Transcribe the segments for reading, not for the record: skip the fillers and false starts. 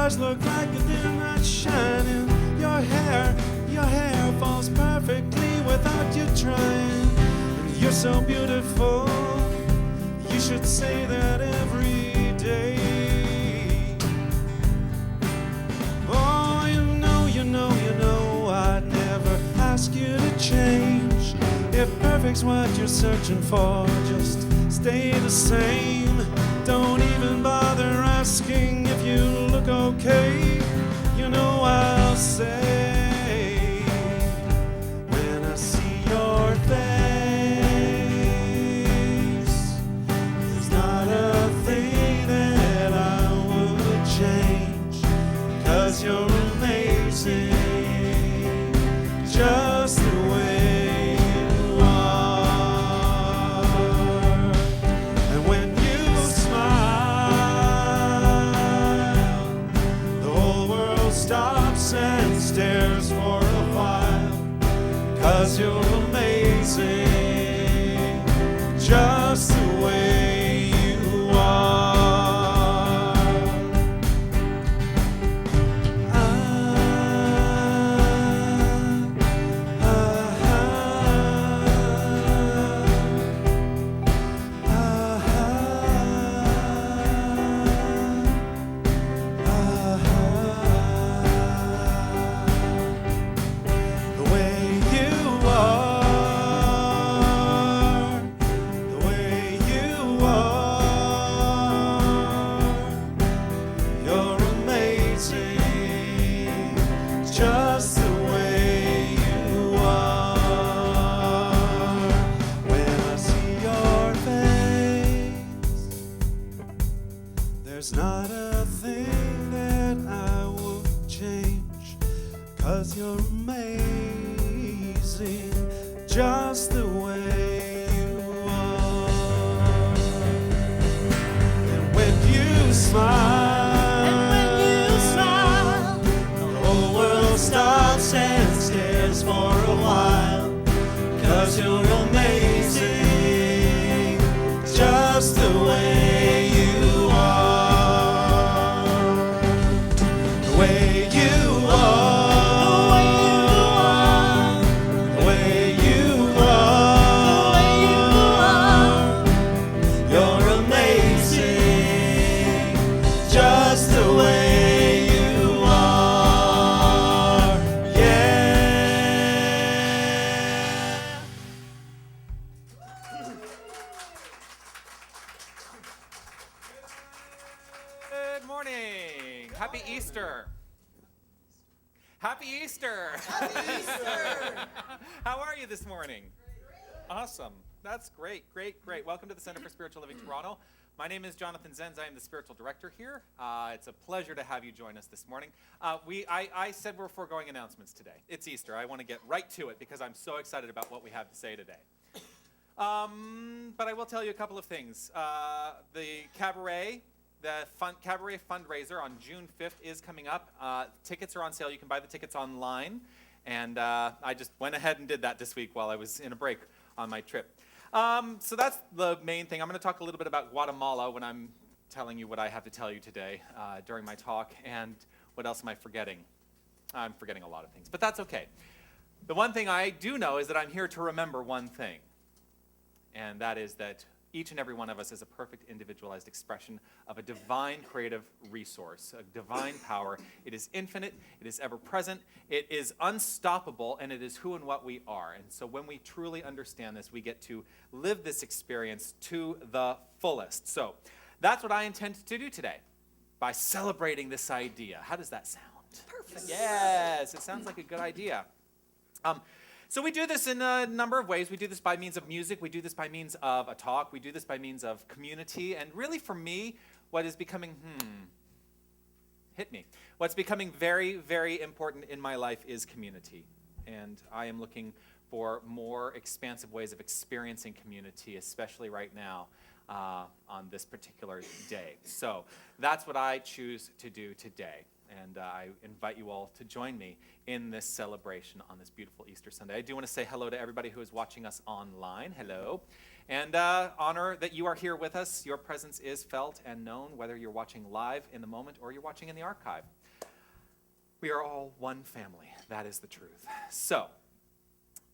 stars look like they're not shining. Your hair falls perfectly without you trying. And you're so beautiful, you should say that every day. Oh, you know, I'd never ask you to change. If perfect's what you're searching for, just stay the same. Don't even bother asking if you look okay. You know I'll say when I see your face, there's not a thing that I would change, 'cause you're amazing, just the way you are. And when you smile, the whole world stops and stares for a while, 'cause you're amazing, just the way you are. The way you are, the way you are, you're amazing, just the way you are. When I see your face, there's not a thing that I would change, 'cause you're amazing, just the way you are. And when you smile, the whole world stops and stares for a while, 'cause you're amazing, just the way you are. The way you are, the way you are, you're amazing, just the way you are. Yeah. Good morning. Happy Easter. Happy Easter. Happy Easter. How are you this morning? Awesome. That's great. Welcome to the Center for Spiritual Living Toronto. My name is Jonathan Zenz. I am the spiritual director here. It's a pleasure to have you join us this morning. I said we're foregoing announcements today. It's Easter. I want to get right to it because I'm so excited about what we have to say today. But I will tell you a couple of things. The cabaret fundraiser on June 5th is coming up. Tickets are on sale. You can buy the tickets online. And I just went ahead and did that this week while I was in a break on my trip. So that's the main thing. I'm going to talk a little bit about Guatemala when I'm telling you what I have to tell you today during my talk. And what else am I forgetting? I'm forgetting a lot of things, but that's okay. The one thing I do know is that I'm here to remember one thing. And that is that each and every one of us is a perfect individualized expression of a divine creative resource, a divine power. It is infinite, it is ever present, it is unstoppable, and it is who and what we are. And so when we truly understand this, we get to live this experience to the fullest. So that's what I intend to do today by celebrating this idea. How does that sound? Perfect. Yes, it sounds like a good idea. So we do this in a number of ways. We do this by means of music. We do this by means of a talk. We do this by means of community. And really for me, what is becoming, what's becoming very, very important in my life is community. And I am looking for more expansive ways of experiencing community, especially right now on this particular day. So that's what I choose to do today. And I invite you all to join me in this celebration on this beautiful Easter Sunday. I do want to say hello to everybody who is watching us online. Hello. And honor that you are here with us. Your presence is felt and known, whether you're watching live in the moment or you're watching in the archive. We are all one family. That is the truth. So,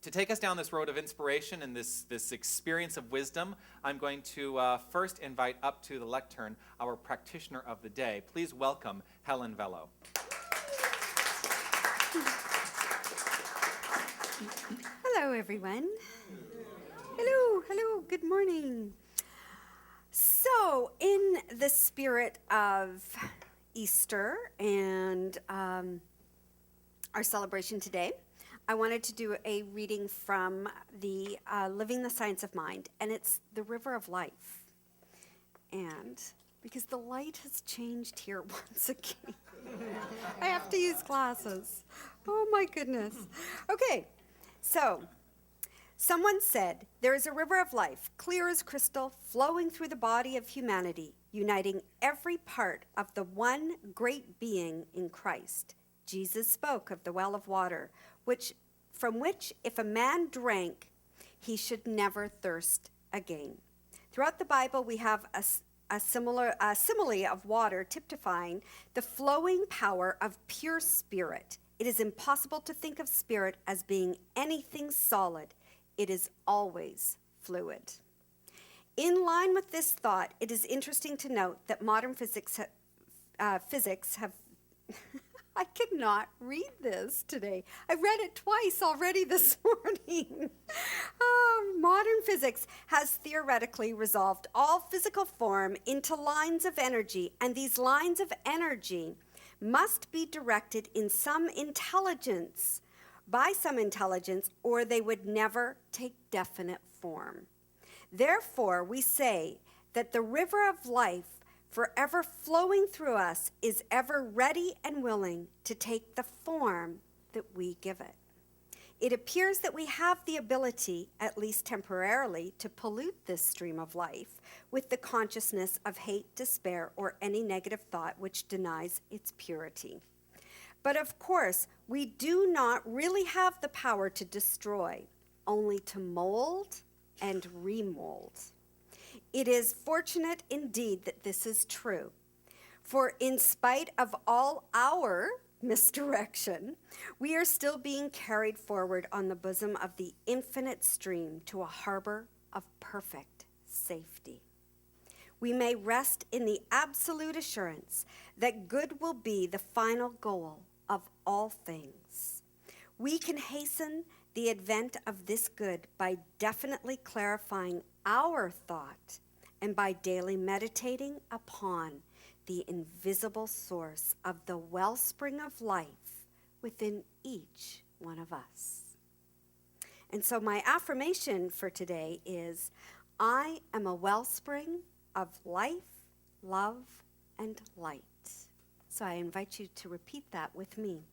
to take us down this road of inspiration and this experience of wisdom, I'm going to first invite up to the lectern our practitioner of the day. Please welcome Helen Vello. Hello, everyone. Hello, good morning. So, in the spirit of Easter and our celebration today, I wanted to do a reading from the Living the Science of Mind, and it's the River of Life. And because the light has changed here once again, I have to use glasses. Oh my goodness. Okay, so someone said, there is a river of life, clear as crystal, flowing through the body of humanity, uniting every part of the one great being in Christ. Jesus spoke of the well of water, from which if a man drank, he should never thirst again. Throughout the Bible, we have a simile of water typifying the flowing power of pure spirit. It is impossible to think of spirit as being anything solid. It is always fluid. In line with this thought, it is interesting to note that modern physics have I could not read this today. I read it twice already this morning. Modern physics has theoretically resolved all physical form into lines of energy, and these lines of energy must be directed in by some intelligence, or they would never take definite form. Therefore, we say that the river of life, forever flowing through us, is ever ready and willing to take the form that we give it. It appears that we have the ability, at least temporarily, to pollute this stream of life with the consciousness of hate, despair, or any negative thought which denies its purity. But of course, we do not really have the power to destroy, only to mold and remold. It is fortunate indeed that this is true, for in spite of all our misdirection, we are still being carried forward on the bosom of the infinite stream to a harbor of perfect safety. We may rest in the absolute assurance that good will be the final goal of all things. We can hasten the advent of this good by definitely clarifying our thought and by daily meditating upon the invisible source of the wellspring of life within each one of us. And so my affirmation for today is, I am a wellspring of life, love, and light. So I invite you to repeat that with me.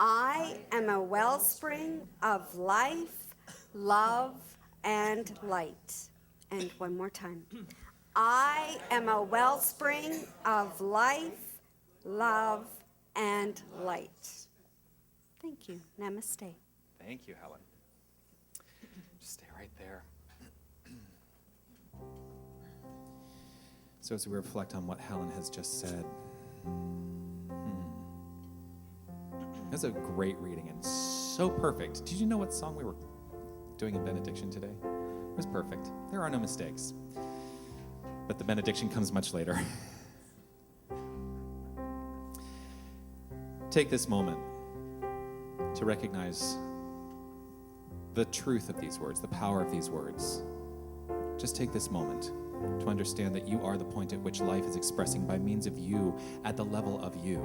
I am a wellspring of life, love, and light. And one more time. I am a wellspring of life, love, and light. Thank you. Namaste. Thank you, Helen. Just stay right there. So as we reflect on what Helen has just said, that's a great reading and so perfect. Did you know what song we were doing in benediction today? It was perfect. There are no mistakes. But the benediction comes much later. Take this moment to recognize the truth of these words, the power of these words. Just take this moment to understand that you are the point at which life is expressing by means of you at the level of you.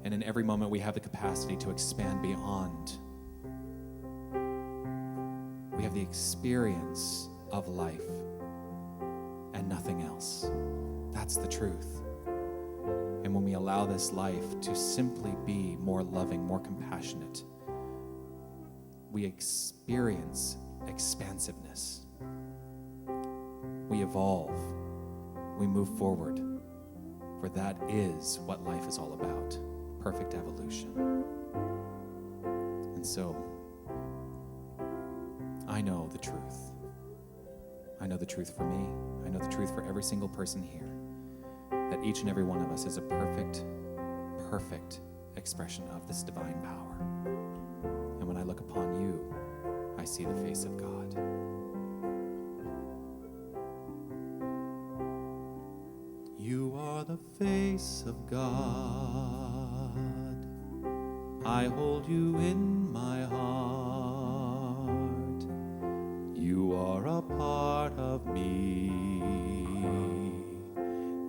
And in every moment we have the capacity to expand beyond. We have the experience of life and nothing else. That's the truth. And when we allow this life to simply be more loving, more compassionate, we experience expansiveness. We evolve. We move forward. For that is what life is all about. Perfect evolution. And so, I know the truth. I know the truth for me. I know the truth for every single person here. That each and every one of us is a perfect, perfect expression of this divine power. And when I look upon you, I see the face of God. You are the face of God. I hold you in my heart. You are a part of me.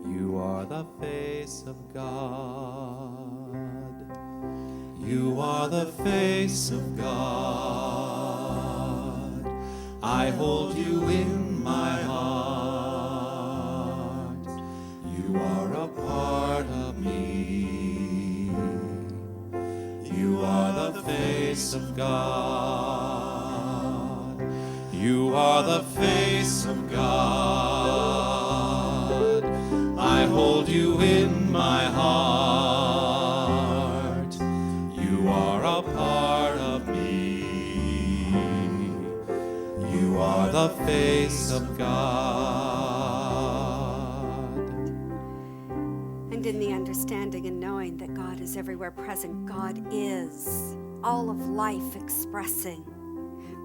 You are the face of God. You are the face of God. I hold you in my heart. You are a part of me. You are the face of God. You are the face of God. I hold you in my heart. You are a part of me. You are the face of God. And in the understanding and knowing that God is everywhere present, God is all of life expressing.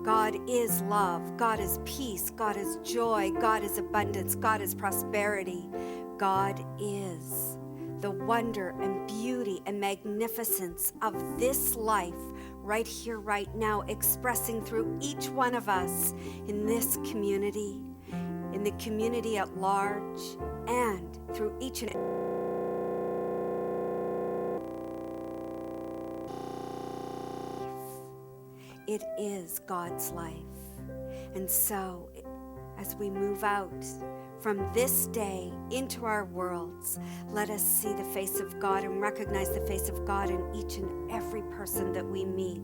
God is love, God is peace, God is joy, God is abundance, God is prosperity. God is the wonder and beauty and magnificence of this life right here, right now, expressing through each one of us in this community, in the community at large, and through each and it is God's life. And so, as we move out from this day into our worlds, let us see the face of God and recognize the face of God in each and every person that we meet,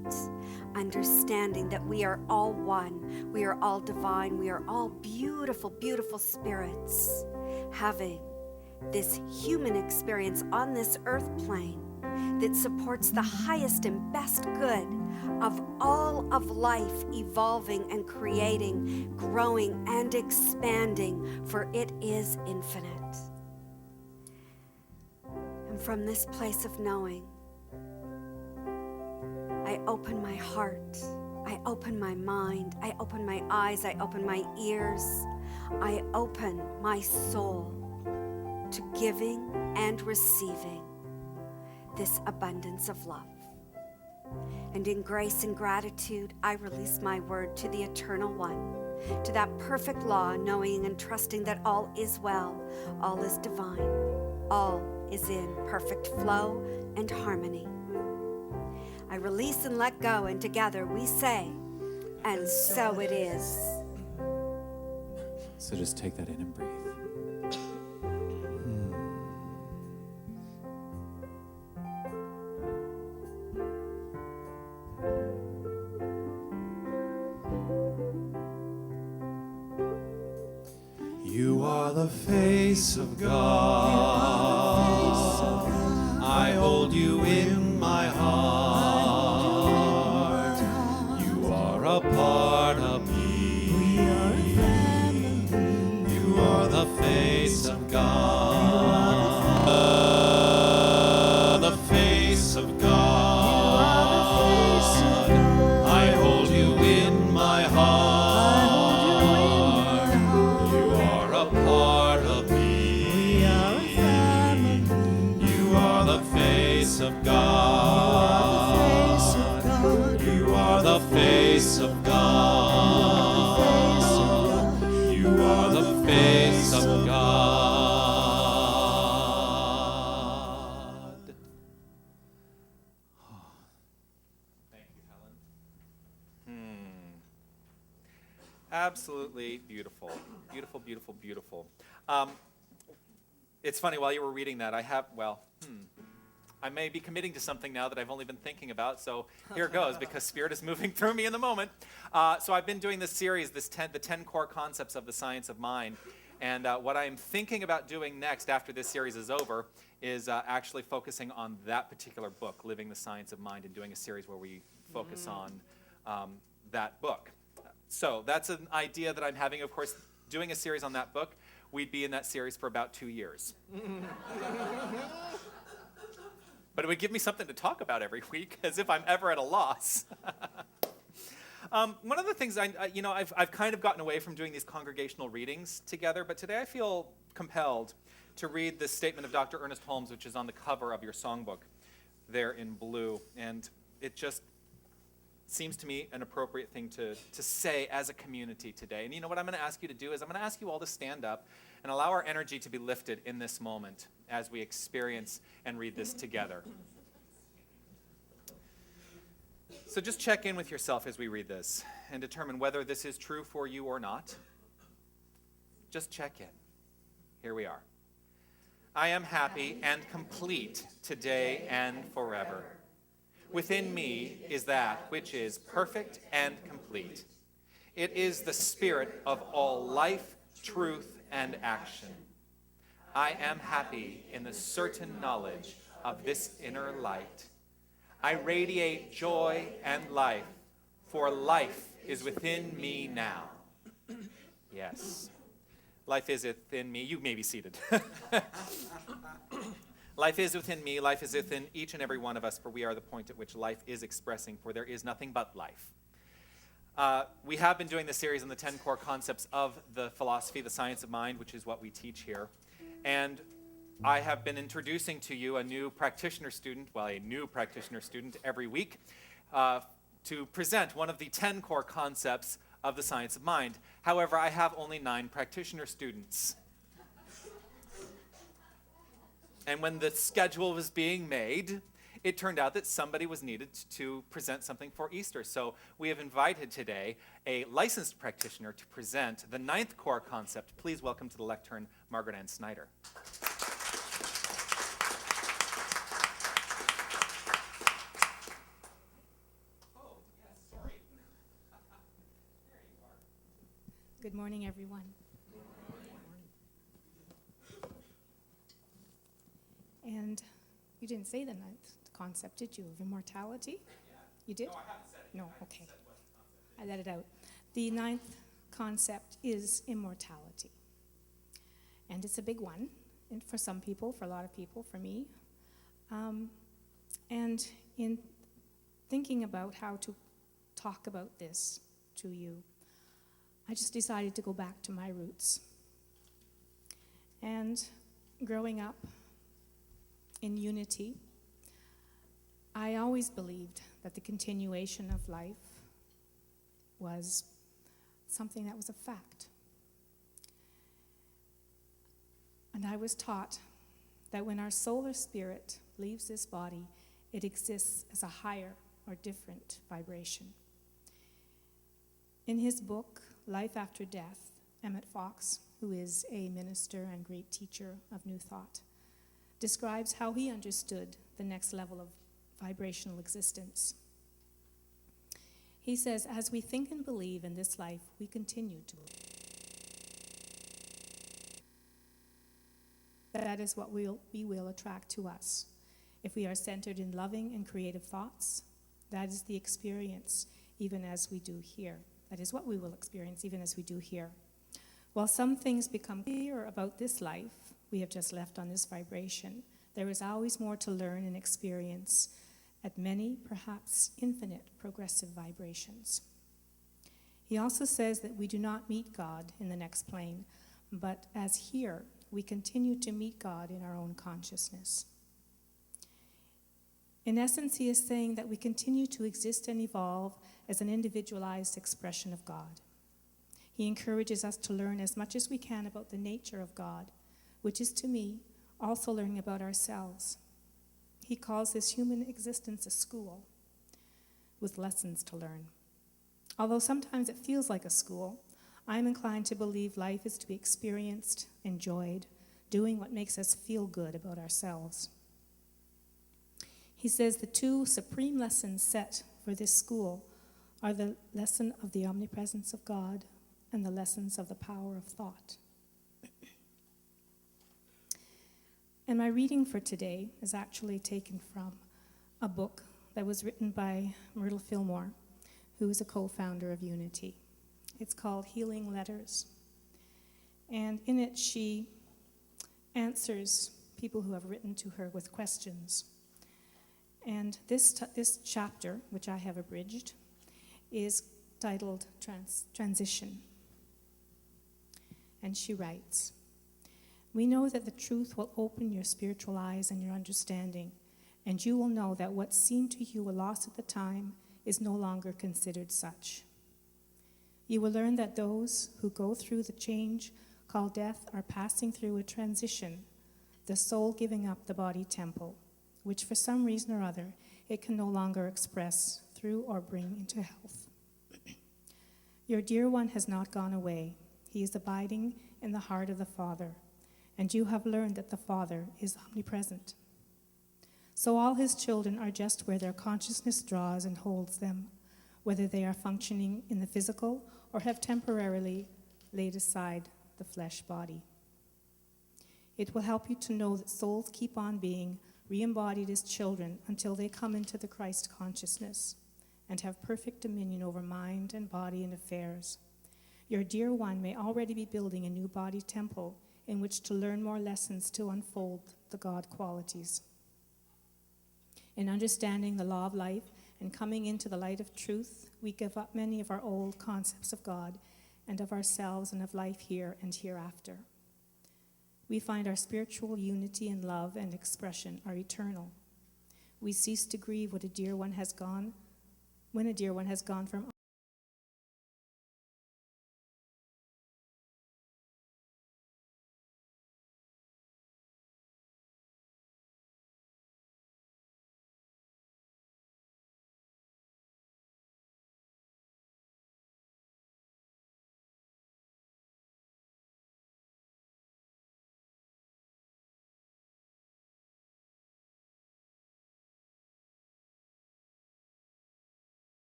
understanding that we are all one, we are all divine, we are all beautiful, beautiful spirits, having this human experience on this earth plane that supports the highest and best good of all of life, evolving and creating, growing and expanding, for it is infinite. And from this place of knowing, I open my heart, I open my mind, I open my eyes, I open my ears, I open my soul to giving and receiving this abundance of love. And in grace and gratitude, I release my word to the Eternal One, to that perfect law, knowing and trusting that all is well, all is divine, all is in perfect flow and harmony. I release and let go, and together we say, and so it is. So just take that in and breathe. You are the face of God. I hold you in my heart. You are a part of me. You are the face of God. The face of God. I hold you in my heart. Of God, you are the face of God, you are the face of God. Thank you, Helen. Absolutely beautiful. Beautiful, beautiful, beautiful. It's funny, while you were reading that, I may be committing to something now that I've only been thinking about, so here it goes, because Spirit is moving through me in the moment. So I've been doing this series, the 10 core concepts of the science of mind, and what I'm thinking about doing next after this series is over is actually focusing on that particular book, Living the Science of Mind, and doing a series where we focus on that book. So that's an idea that I'm having. Of course, doing a series on that book, we'd be in that series for about 2 years. But it would give me something to talk about every week, as if I'm ever at a loss. One of the things I've kind of gotten away from doing these congregational readings together, but today I feel compelled to read this statement of Dr. Ernest Holmes, which is on the cover of your songbook there in blue. And it just seems to me an appropriate thing to say as a community today. And you know what I'm going to ask you to do is I'm going to ask you all to stand up and allow our energy to be lifted in this moment as we experience and read this together. So just check in with yourself as we read this and determine whether this is true for you or not. Just check in. Here we are. I am happy and complete today and forever. Within me is that which is perfect and complete. It is the spirit of all life, truth, and action. I am happy in the certain knowledge of this inner light. I radiate joy and life, for life is within me now. Yes, life is within me. You may be seated. Life is within me, life is within each and every one of us, for we are the point at which life is expressing, for there is nothing but life. We have been doing this series on the 10 core concepts of the philosophy, the science of mind, which is what we teach here. And I have been introducing to you a new practitioner student every week to present one of the 10 core concepts of the science of mind. However, I have only 9 practitioner students. And when the schedule was being made, it turned out that somebody was needed to present something for Easter. So we have invited today a licensed practitioner to present the 9th core concept. Please welcome to the lectern, Margaret Ann Snyder. Good morning, everyone. And you didn't say the 9th concept, did you, of immortality? Yeah. You did? No, I haven't said it. No, okay. I let it out. The 9th concept is immortality. And it's a big one for some people, for a lot of people, for me. And in thinking about how to talk about this to you, I just decided to go back to my roots. And growing up in unity, I always believed that the continuation of life was something that was a fact. And I was taught that when our soul or spirit leaves this body, it exists as a higher or different vibration. In his book, Life After Death, Emmett Fox, who is a minister and great teacher of New Thought, describes how he understood the next level of vibrational existence. He says, as we think and believe in this life, we continue to believe. That is what we will attract to us. If we are centered in loving and creative thoughts, that is the experience even as we do here. That is what we will experience even as we do here. While some things become clear about this life we have just left on this vibration, there is always more to learn and experience at many, perhaps infinite, progressive vibrations. He also says that we do not meet God in the next plane, but as here, we continue to meet God in our own consciousness. In essence, he is saying that we continue to exist and evolve as an individualized expression of God. He encourages us to learn as much as we can about the nature of God, which is, to me, also learning about ourselves. He calls this human existence a school with lessons to learn. Although sometimes it feels like a school, I'm inclined to believe life is to be experienced, enjoyed, doing what makes us feel good about ourselves. He says the 2 supreme lessons set for this school are the lesson of the omnipresence of God and the lessons of the power of thought. And my reading for today is actually taken from a book that was written by Myrtle Fillmore, who is a co-founder of Unity. It's called Healing Letters. And in it, she answers people who have written to her with questions. And this chapter, which I have abridged, is titled Transition. And she writes, "We know that the truth will open your spiritual eyes and your understanding, and you will know that what seemed to you a loss at the time is no longer considered such. You will learn that those who go through the change called death are passing through a transition, the soul giving up the body temple, which for some reason or other it can no longer express through or bring into health. Your dear one has not gone away. He is abiding in the heart of the Father, and you have learned that the Father is omnipresent. So all his children are just where their consciousness draws and holds them, whether they are functioning in the physical or have temporarily laid aside the flesh body. It will help you to know that souls keep on being re-embodied as children until they come into the Christ consciousness and have perfect dominion over mind and body and affairs. Your dear one may already be building a new body temple in which to learn more lessons to unfold the God qualities. In understanding the law of life and coming into the light of truth, we give up many of our old concepts of God and of ourselves and of life here and hereafter. We find our spiritual unity and love and expression are eternal. We cease to grieve when a dear one has gone from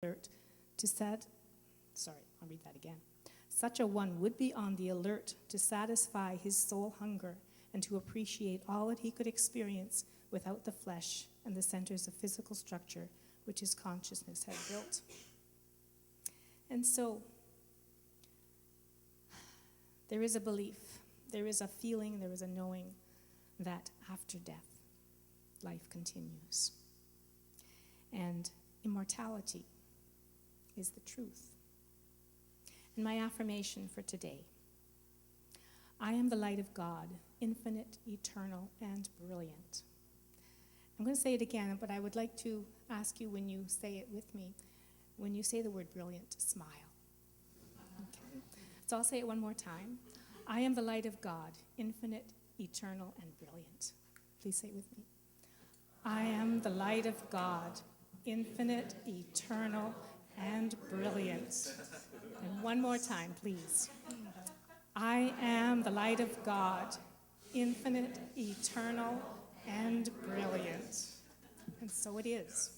alert to I'll read that again. Such a one would be on the alert to satisfy his soul hunger and to appreciate all that he could experience without the flesh and the centers of physical structure which his consciousness had built. And so, there is a belief, there is a feeling, there is a knowing that after death, life continues. And immortality is the truth. And my affirmation for today: I am the light of God, infinite, eternal, and brilliant. I'm going to say it again, but I would like to ask you, when you say it with me, when you say the word brilliant, to smile. Okay. So I'll say it one more time. I am the light of God, infinite, eternal, and brilliant. Please say it with me. I am the light of God, infinite, eternal, and brilliant. And one more time, please. I am the light of God, infinite, eternal, and brilliant. And so it is.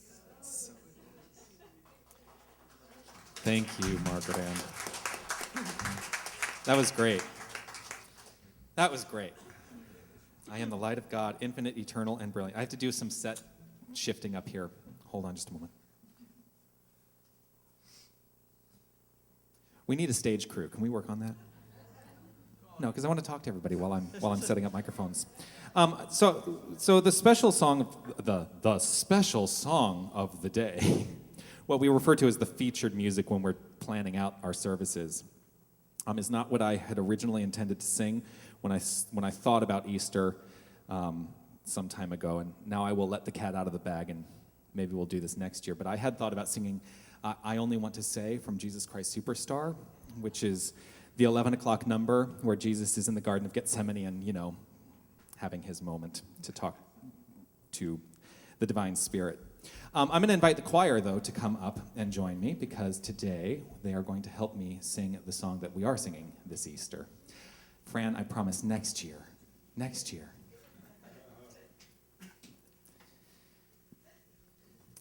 Thank you, Margaret Ann. That was great. That was great. I am the light of God, infinite, eternal, and brilliant. I have to do some set shifting up here. Hold on just a moment. We need a stage crew. Can we work on that? No, because I want to talk to everybody while I'm setting up microphones. So the special song of the special song of the day, what we refer to as the featured music when we're planning out our services, is not what I had originally intended to sing when I thought about Easter some time ago. And now I will let the cat out of the bag, and maybe we'll do this next year. But I had thought about singing I Only Want to Say from Jesus Christ Superstar, which is the 11 o'clock number where Jesus is in the Garden of Gethsemane and, having his moment to talk to the divine spirit. I'm going to invite the choir, though, to come up and join me because today they are going to help me sing the song that we are singing this Easter. Fran, I promise next year. Next year.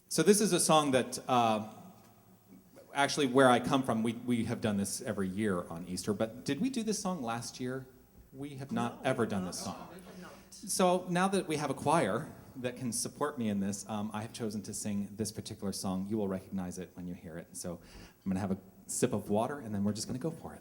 So this is a song that, actually, where I come from, we have done this every year on Easter. But did we do this song last year? We have not ever done this song. So now that we have a choir that can support me in this, I have chosen to sing this particular song. You will recognize it when you hear it. So I'm going to have a sip of water, and then we're just going to go for it.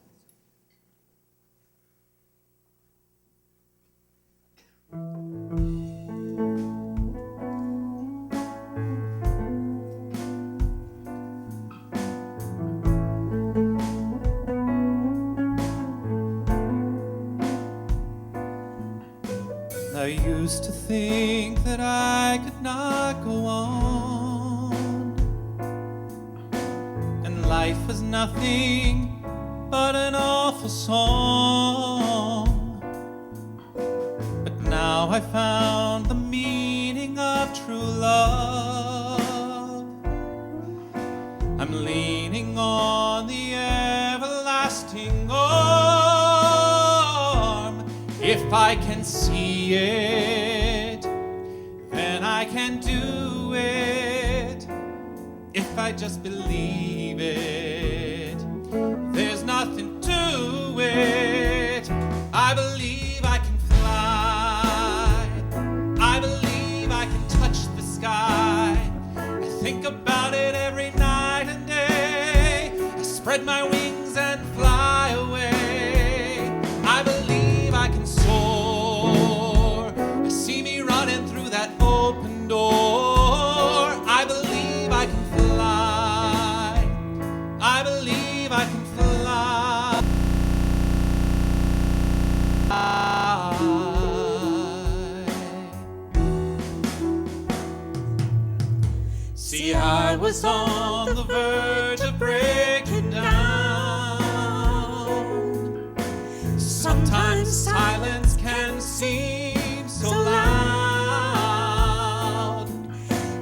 I used to think that I could not go on, and life was nothing but an awful song. But now I found the meaning of true love. I'm leaning on the everlasting arm. If I can see it, then I can do it. If I just believe it, there's nothing to it. I believe I can fly. I believe I can touch the sky. I think about it every night and day. I spread my wings and fly away. I believe I can soar. I see me running through that open door. I believe I can fly. I believe I can fly. See, I was on the verge of breaking down. Sometimes silence can seem so loud.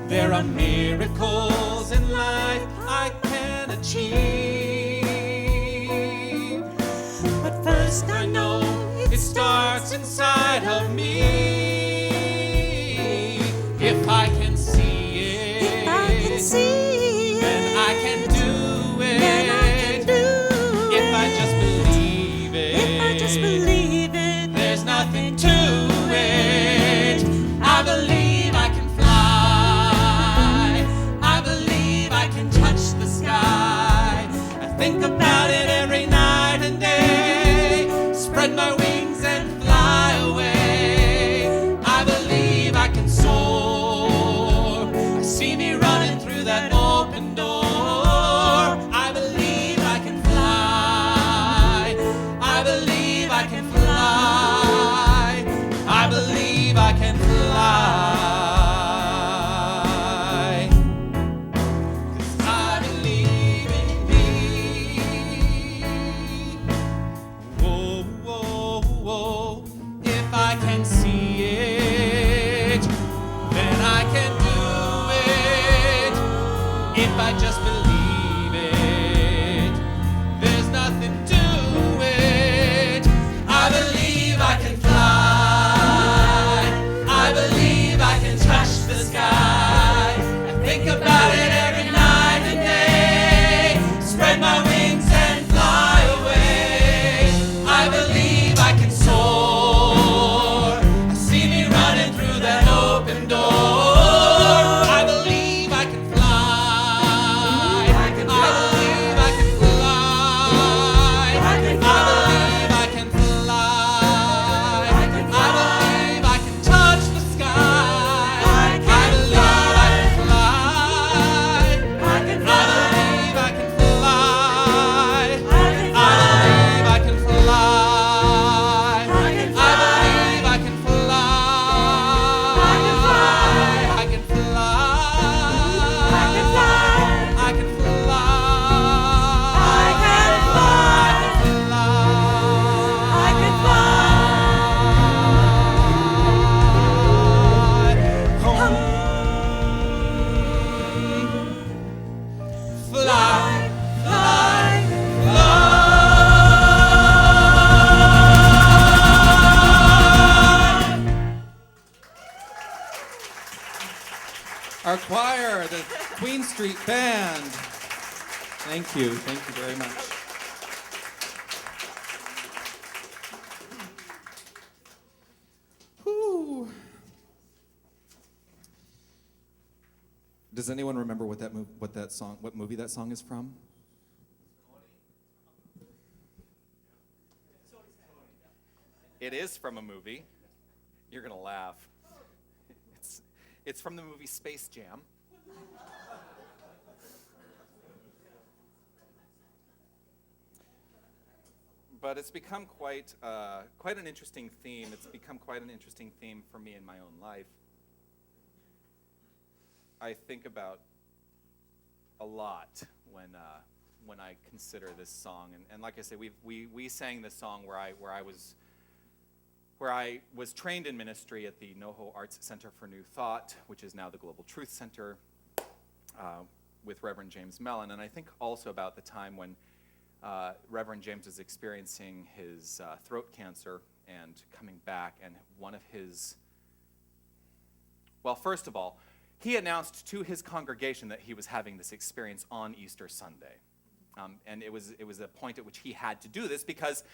There are miracles in life I can achieve. But first I know it starts inside of me. If I can see it, then I can do it. If I just believe it, there's nothing to it. I believe I can fly. I believe I can touch the sky. I think about it every night and day. Spread my wings and fly away. I believe I can soar. I see me running through that open door. I believe I can fly. I believe I can fly. I believe I can fly. 'Cause I believe in me. Whoa, whoa, whoa. If I can see it, then I can do it. If I just believe it, there's nothing to it. I believe I can fly. I believe I can touch the sky. I think about it every night and day. Spread my wings and fly away. I believe I can soar. our choir, the Queen Street Band. Thank you very much. Whew. Does anyone remember what movie that song is from? It is from a movie. You're gonna laugh. It's from the movie Space Jam. But it's become quite an interesting theme. It's become quite an interesting theme for me in my own life. I think about a lot when I consider this song, and like I said, we sang this song where I was trained in ministry at the NoHo Arts Center for New Thought, which is now the Global Truth Center, with Reverend James Mellon. And I think also about the time when Reverend James was experiencing his throat cancer and coming back, and one of his, well, first of all, he announced to his congregation that he was having this experience on Easter Sunday. And it was a point at which he had to do this because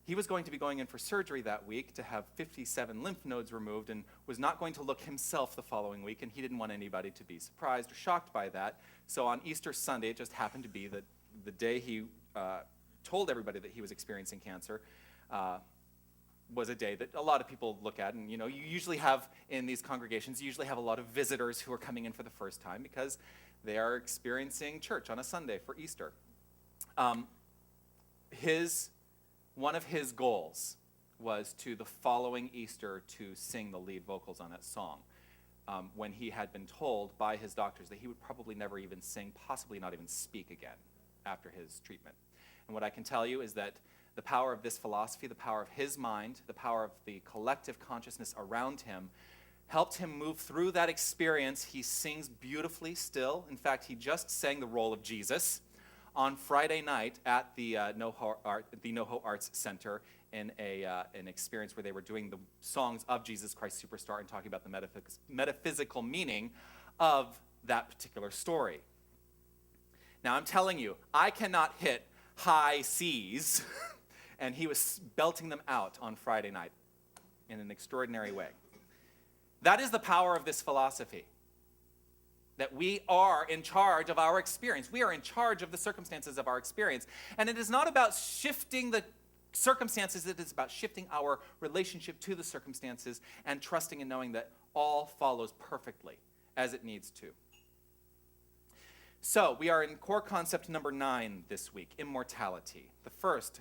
he was going to be going in for surgery that week to have 57 lymph nodes removed and was not going to look himself the following week, and he didn't want anybody to be surprised or shocked by that. So on Easter Sunday, it just happened to be that the day he told everybody that he was experiencing cancer was a day that a lot of people look at. And you usually have, in these congregations, you usually have a lot of visitors who are coming in for the first time because they are experiencing church on a Sunday for Easter. One of his goals was to the following Easter to sing the lead vocals on that song, when he had been told by his doctors that he would probably never even sing, possibly not even speak again after his treatment. And what I can tell you is that the power of this philosophy, the power of his mind, the power of the collective consciousness around him helped him move through that experience. He sings beautifully still. In fact, he just sang the role of Jesus on Friday night at the NoHo Arts Center in an experience where they were doing the songs of Jesus Christ Superstar and talking about the metaphysical meaning of that particular story. Now, I'm telling you, I cannot hit high C's, and he was belting them out on Friday night in an extraordinary way. That is the power of this philosophy, that we are in charge of our experience. We are in charge of the circumstances of our experience. And it is not about shifting the circumstances, it is about shifting our relationship to the circumstances and trusting and knowing that all follows perfectly as it needs to. So, we are in core concept number 9 this week, immortality. The first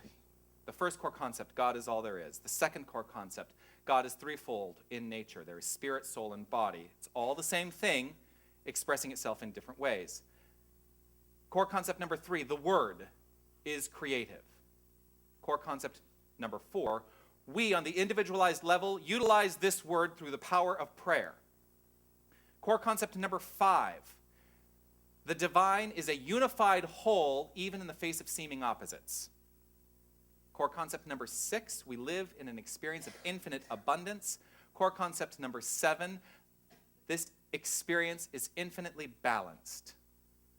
core concept, God is all there is. The second core concept, God is threefold in nature. There is spirit, soul, and body. It's all the same thing, expressing itself in different ways. Core concept number 3, the Word is creative. Core concept number 4, we on the individualized level utilize this word through the power of prayer. Core concept number 5, the divine is a unified whole even in the face of seeming opposites. Core concept number 6, we live in an experience of infinite abundance. Core concept number 7, this experience is infinitely balanced.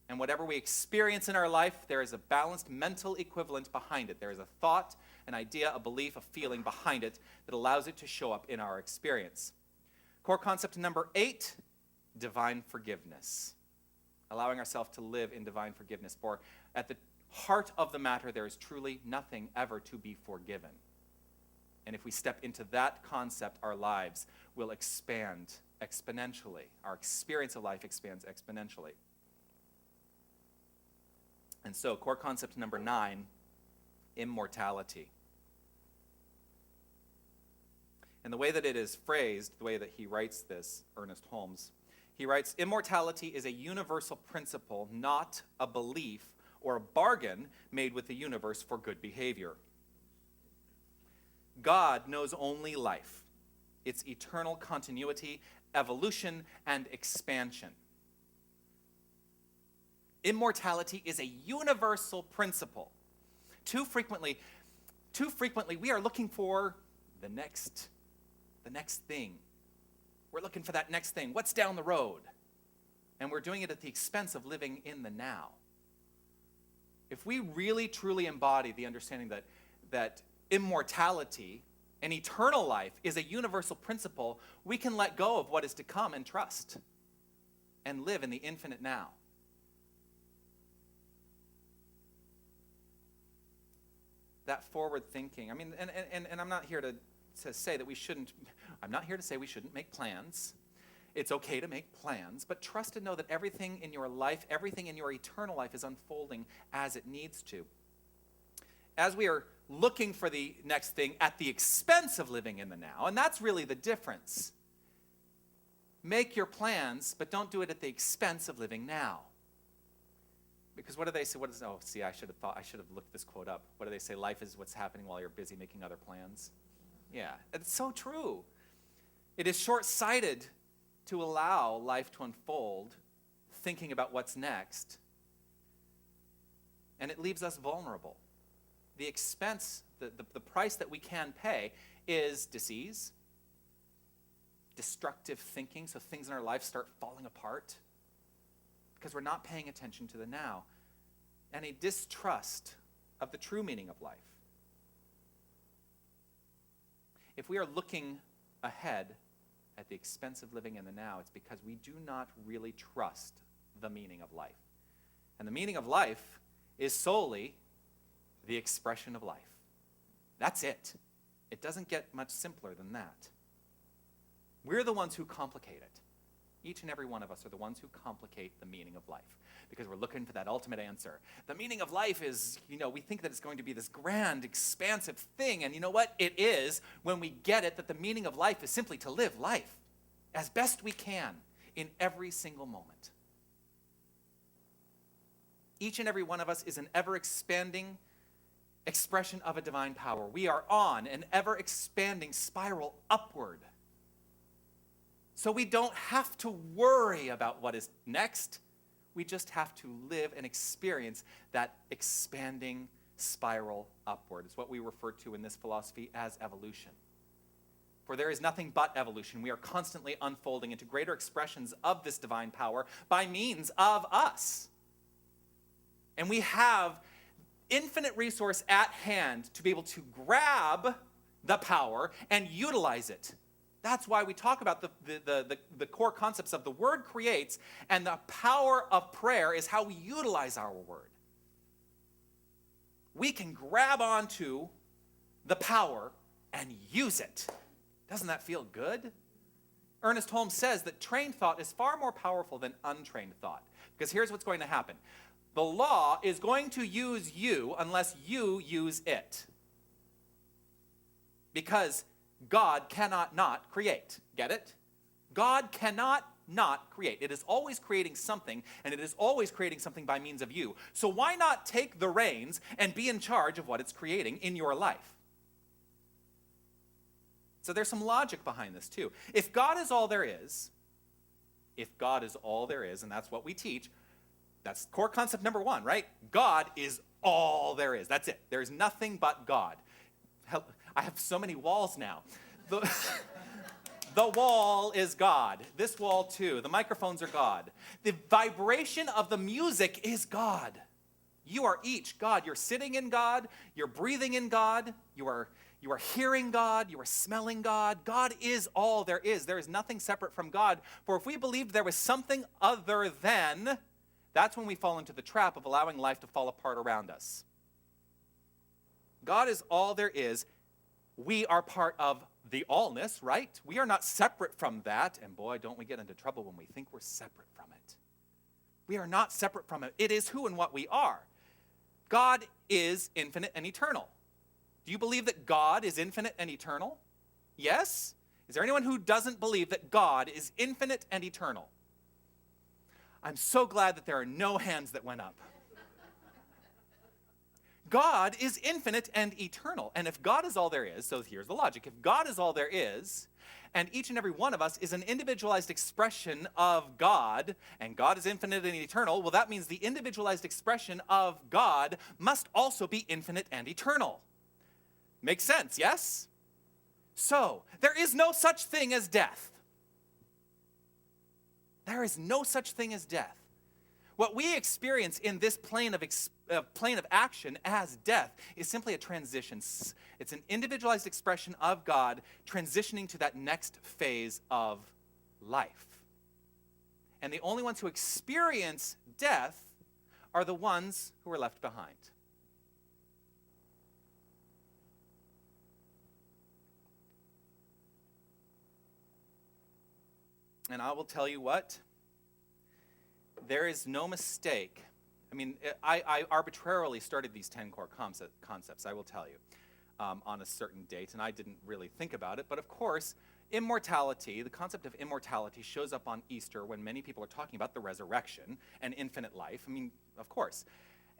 And whatever we experience in our life, there is a balanced mental equivalent behind it. There is a thought, an idea, a belief, a feeling behind it that allows it to show up in our experience. Core concept number 8, divine forgiveness. Allowing ourselves to live in divine forgiveness. For at the heart of the matter, there is truly nothing ever to be forgiven. And if we step into that concept, our lives will expand exponentially. Our experience of life expands exponentially. And so, core concept number 9, immortality. And the way that it is phrased, the way that he writes this, Ernest Holmes, he writes, immortality is a universal principle, not a belief or a bargain made with the universe for good behavior. God knows only life, its eternal continuity, evolution, and expansion. Immortality is a universal principle. Too frequently, we are looking for the next thing. We're looking for that next thing. What's down the road? And we're doing it at the expense of living in the now. If we really, truly embody the understanding that immortality and eternal life is a universal principle, we can let go of what is to come and trust and live in the infinite now. That forward thinking. I mean, and I'm not here to say that we shouldn't, I'm not here to say we shouldn't make plans. It's okay to make plans, but trust and know that everything in your life, everything in your eternal life is unfolding as it needs to. As we are looking for the next thing at the expense of living in the now, and that's really the difference. Make your plans, but don't do it at the expense of living now. Because what do they say? I should have looked this quote up. What do they say? Life is what's happening while you're busy making other plans. Yeah, it's so true. It is short-sighted to allow life to unfold, thinking about what's next, and it leaves us vulnerable. The expense, the price that we can pay is disease, destructive thinking, so things in our life start falling apart because we're not paying attention to the now, and a distrust of the true meaning of life. If we are looking ahead at the expense of living in the now, it's because we do not really trust the meaning of life. And the meaning of life is solely the expression of life. That's it. It doesn't get much simpler than that. We're the ones who complicate it. Each and every one of us are the ones who complicate the meaning of life because we're looking for that ultimate answer. The meaning of life is, we think that it's going to be this grand, expansive thing, and you know what? It is when we get it that the meaning of life is simply to live life as best we can in every single moment. Each and every one of us is an ever-expanding expression of a divine power. We are on an ever-expanding spiral upward. So we don't have to worry about what is next. We just have to live and experience that expanding spiral upward. It's what we refer to in this philosophy as evolution. For there is nothing but evolution. We are constantly unfolding into greater expressions of this divine power by means of us. And we have infinite resource at hand to be able to grab the power and utilize it. That's why we talk about the core concepts of the word creates, and the power of prayer is how we utilize our word. We can grab onto the power and use it. Doesn't that feel good? Ernest Holmes says that trained thought is far more powerful than untrained thought. Because here's what's going to happen. The law is going to use you unless you use it. Because God cannot not create. Get it? God cannot not create. It is always creating something, and it is always creating something by means of you. So why not take the reins and be in charge of what it's creating in your life? So there's some logic behind this too. If God is all there is, and that's what we teach, that's core concept number one, right? God is all there is. That's it. There's nothing but God. I have so many walls now. The wall is God. This wall too. The microphones are God. The vibration of the music is God. You are each God. You're sitting in God. You're breathing in God. You are hearing God. You are smelling God. God is all there is. There is nothing separate from God. For if we believed there was something other than, that's when we fall into the trap of allowing life to fall apart around us. God is all there is. We are part of the allness, right? We are not separate from that. And boy, don't we get into trouble when we think we're separate from it. We are not separate from it. It is who and what we are. God is infinite and eternal. Do you believe that God is infinite and eternal? Yes? Is there anyone who doesn't believe that God is infinite and eternal? I'm so glad that there are no hands that went up. God is infinite and eternal. And if God is all there is, so here's the logic. If God is all there is, and each and every one of us is an individualized expression of God, and God is infinite and eternal, well, that means the individualized expression of God must also be infinite and eternal. Makes sense, yes? So, there is no such thing as death. There is no such thing as death. What we experience in this plane of action as death is simply a transition. It's an individualized expression of God transitioning to that next phase of life. And the only ones who experience death are the ones who are left behind. And I will tell you what, there is no mistake. I mean, I arbitrarily started these 10 core concepts, I will tell you, on a certain date, and I didn't really think about it. But of course, immortality, the concept of immortality shows up on Easter when many people are talking about the resurrection and infinite life. I mean, of course.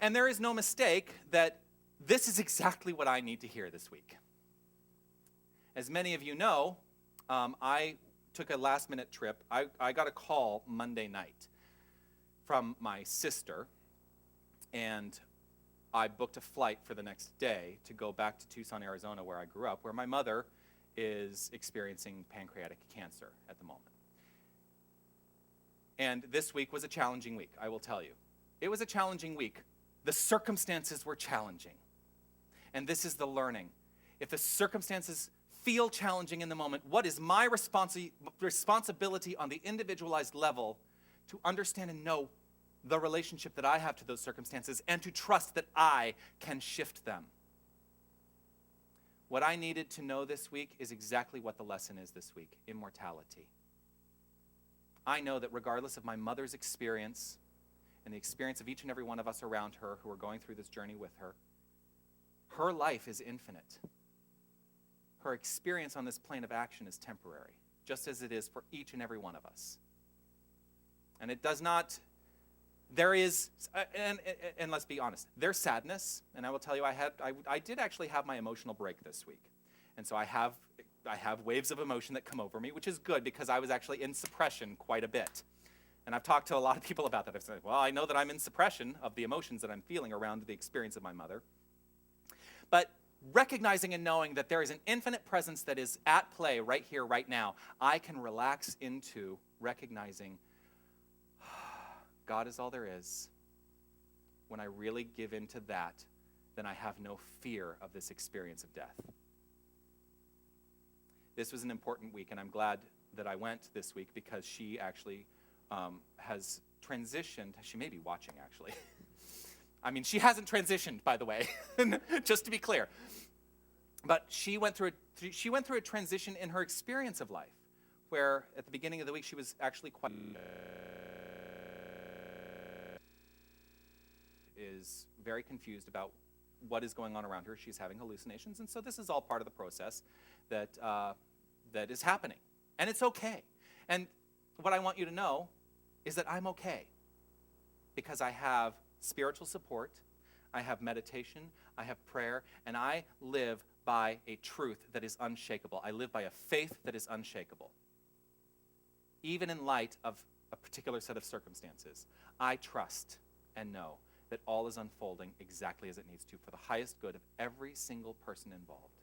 And there is no mistake that this is exactly what I need to hear this week. As many of you know, I took a last-minute trip. I got a call Monday night from my sister, and I booked a flight for the next day to go back to Tucson, Arizona, where I grew up, where my mother is experiencing pancreatic cancer at the moment. And this week was a challenging week, I will tell you. It was a challenging week. The circumstances were challenging. And this is the learning. If the circumstances feel challenging in the moment, what is my responsibility on the individualized level to understand and know the relationship that I have to those circumstances and to trust that I can shift them? What I needed to know this week is exactly what the lesson is this week: immortality. I know that regardless of my mother's experience and the experience of each and every one of us around her who are going through this journey with her, her life is infinite. Her experience on this plane of action is temporary, just as it is for each and every one of us. And it does not, there is, and let's be honest, there's sadness, and I will tell you, I did actually have my emotional break this week. And so I have waves of emotion that come over me, which is good because I was actually in suppression quite a bit. And I've talked to a lot of people about that. I've said, well, I know that I'm in suppression of the emotions that I'm feeling around the experience of my mother. But recognizing and knowing that there is an infinite presence that is at play right here, right now, I can relax into recognizing God is all there is. When I really give into that, then I have no fear of this experience of death. This was an important week, and I'm glad that I went this week because she actually has transitioned. She may be watching, actually. I mean, she hasn't transitioned, by the way, just to be clear. But she went through a transition in her experience of life, where at the beginning of the week she was actually quite is very confused about what is going on around her. She's having hallucinations, and so this is all part of the process that that is happening, and it's okay. And what I want you to know is that I'm okay because I have spiritual support, I have meditation, I have prayer, and I live by a truth that is unshakable. I live by a faith that is unshakable. Even in light of a particular set of circumstances, I trust and know that all is unfolding exactly as it needs to for the highest good of every single person involved.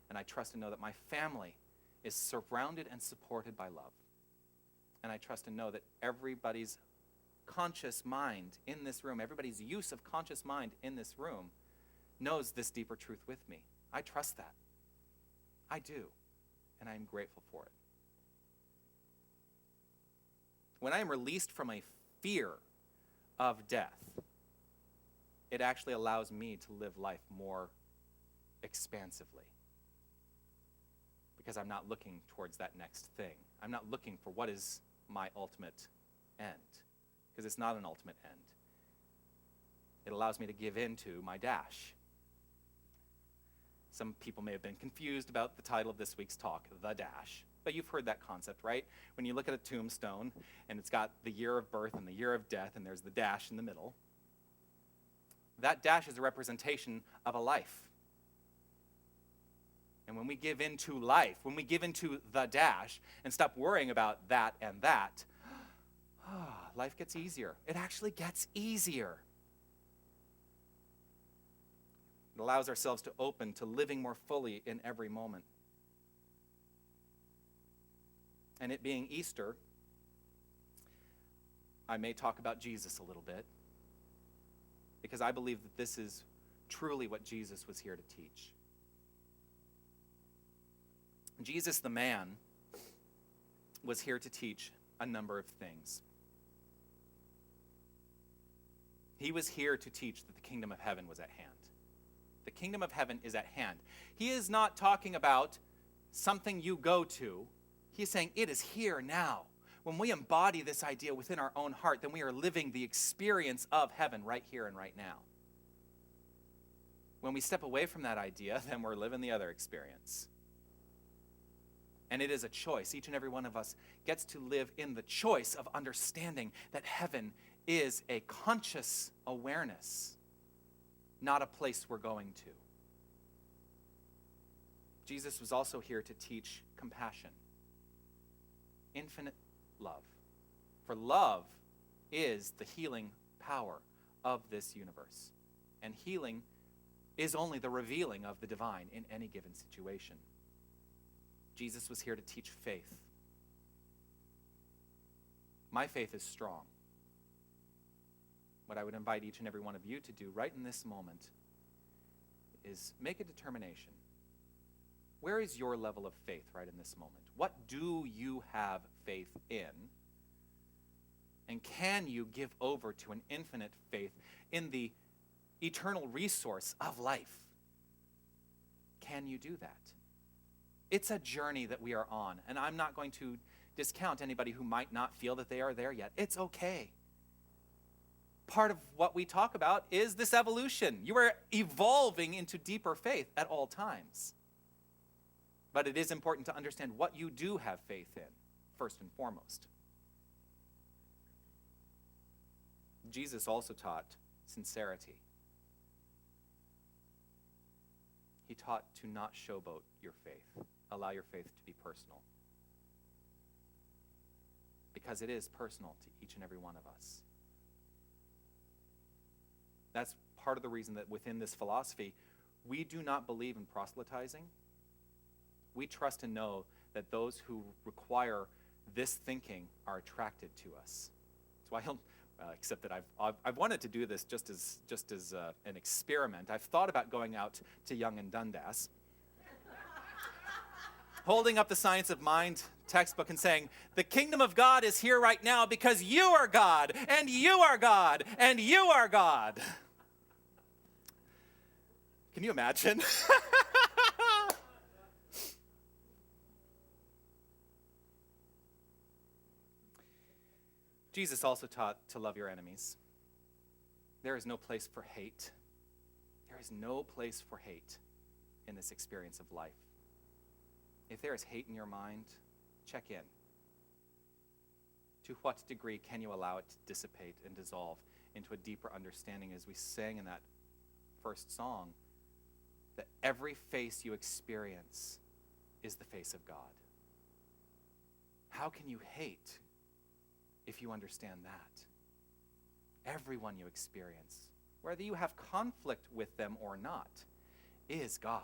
And I trust and know that my family is surrounded and supported by love. And I trust and know that everybody's conscious mind in this room, everybody's use of conscious mind in this room knows this deeper truth with me. I trust that. I do. And I am grateful for it. When I am released from a fear of death, it actually allows me to live life more expansively. Because I'm not looking towards that next thing. I'm not looking for what is my ultimate end. Because it's not an ultimate end. It allows me to give in to my dash. Some people may have been confused about the title of this week's talk, The Dash. But you've heard that concept, right? When you look at a tombstone, and it's got the year of birth and the year of death, and there's the dash in the middle. That dash is a representation of a life. And when we give into life, when we give into the dash, and stop worrying about that and that, life gets easier. It actually gets easier. It allows ourselves to open to living more fully in every moment. And it being Easter, I may talk about Jesus a little bit, because I believe that this is truly what Jesus was here to teach. Jesus, the man, was here to teach a number of things. He was here to teach that the kingdom of heaven was at hand. The kingdom of heaven is at hand. He is not talking about something you go to. He's saying it is here now. When we embody this idea within our own heart, then we are living the experience of heaven right here and right now. When we step away from that idea, then we're living the other experience. And it is a choice. Each and every one of us gets to live in the choice of understanding that heaven is a conscious awareness, not a place we're going to. Jesus was also here to teach compassion, infinite love. For love is the healing power of this universe. And healing is only the revealing of the divine in any given situation. Jesus was here to teach faith. My faith is strong. What I would invite each and every one of you to do right in this moment is make a determination. Where is your level of faith right in this moment? What do you have faith in? And can you give over to an infinite faith in the eternal resource of life? Can you do that? It's a journey that we are on, and I'm not going to discount anybody who might not feel that they are there yet. It's okay. Part of what we talk about is this evolution. You are evolving into deeper faith at all times. But it is important to understand what you do have faith in, first and foremost. Jesus also taught sincerity. He taught to not showboat your faith. Allow your faith to be personal. Because it is personal to each and every one of us. That's part of the reason that within this philosophy, we do not believe in proselytizing. We trust and know that those who require this thinking are attracted to us. That's why except that I've wanted to do this just as an experiment. I've thought about going out to Young and Dundas, holding up the Science of Mind textbook and saying, the kingdom of God is here right now because you are God, and you are God, and you are God. Can you imagine? Jesus also taught to love your enemies. There is no place for hate. There is no place for hate in this experience of life. If there is hate in your mind, check in. To what degree can you allow it to dissipate and dissolve into a deeper understanding, as we sang in that first song, that every face you experience is the face of God? How can you hate if you understand that? Everyone you experience, whether you have conflict with them or not, is God.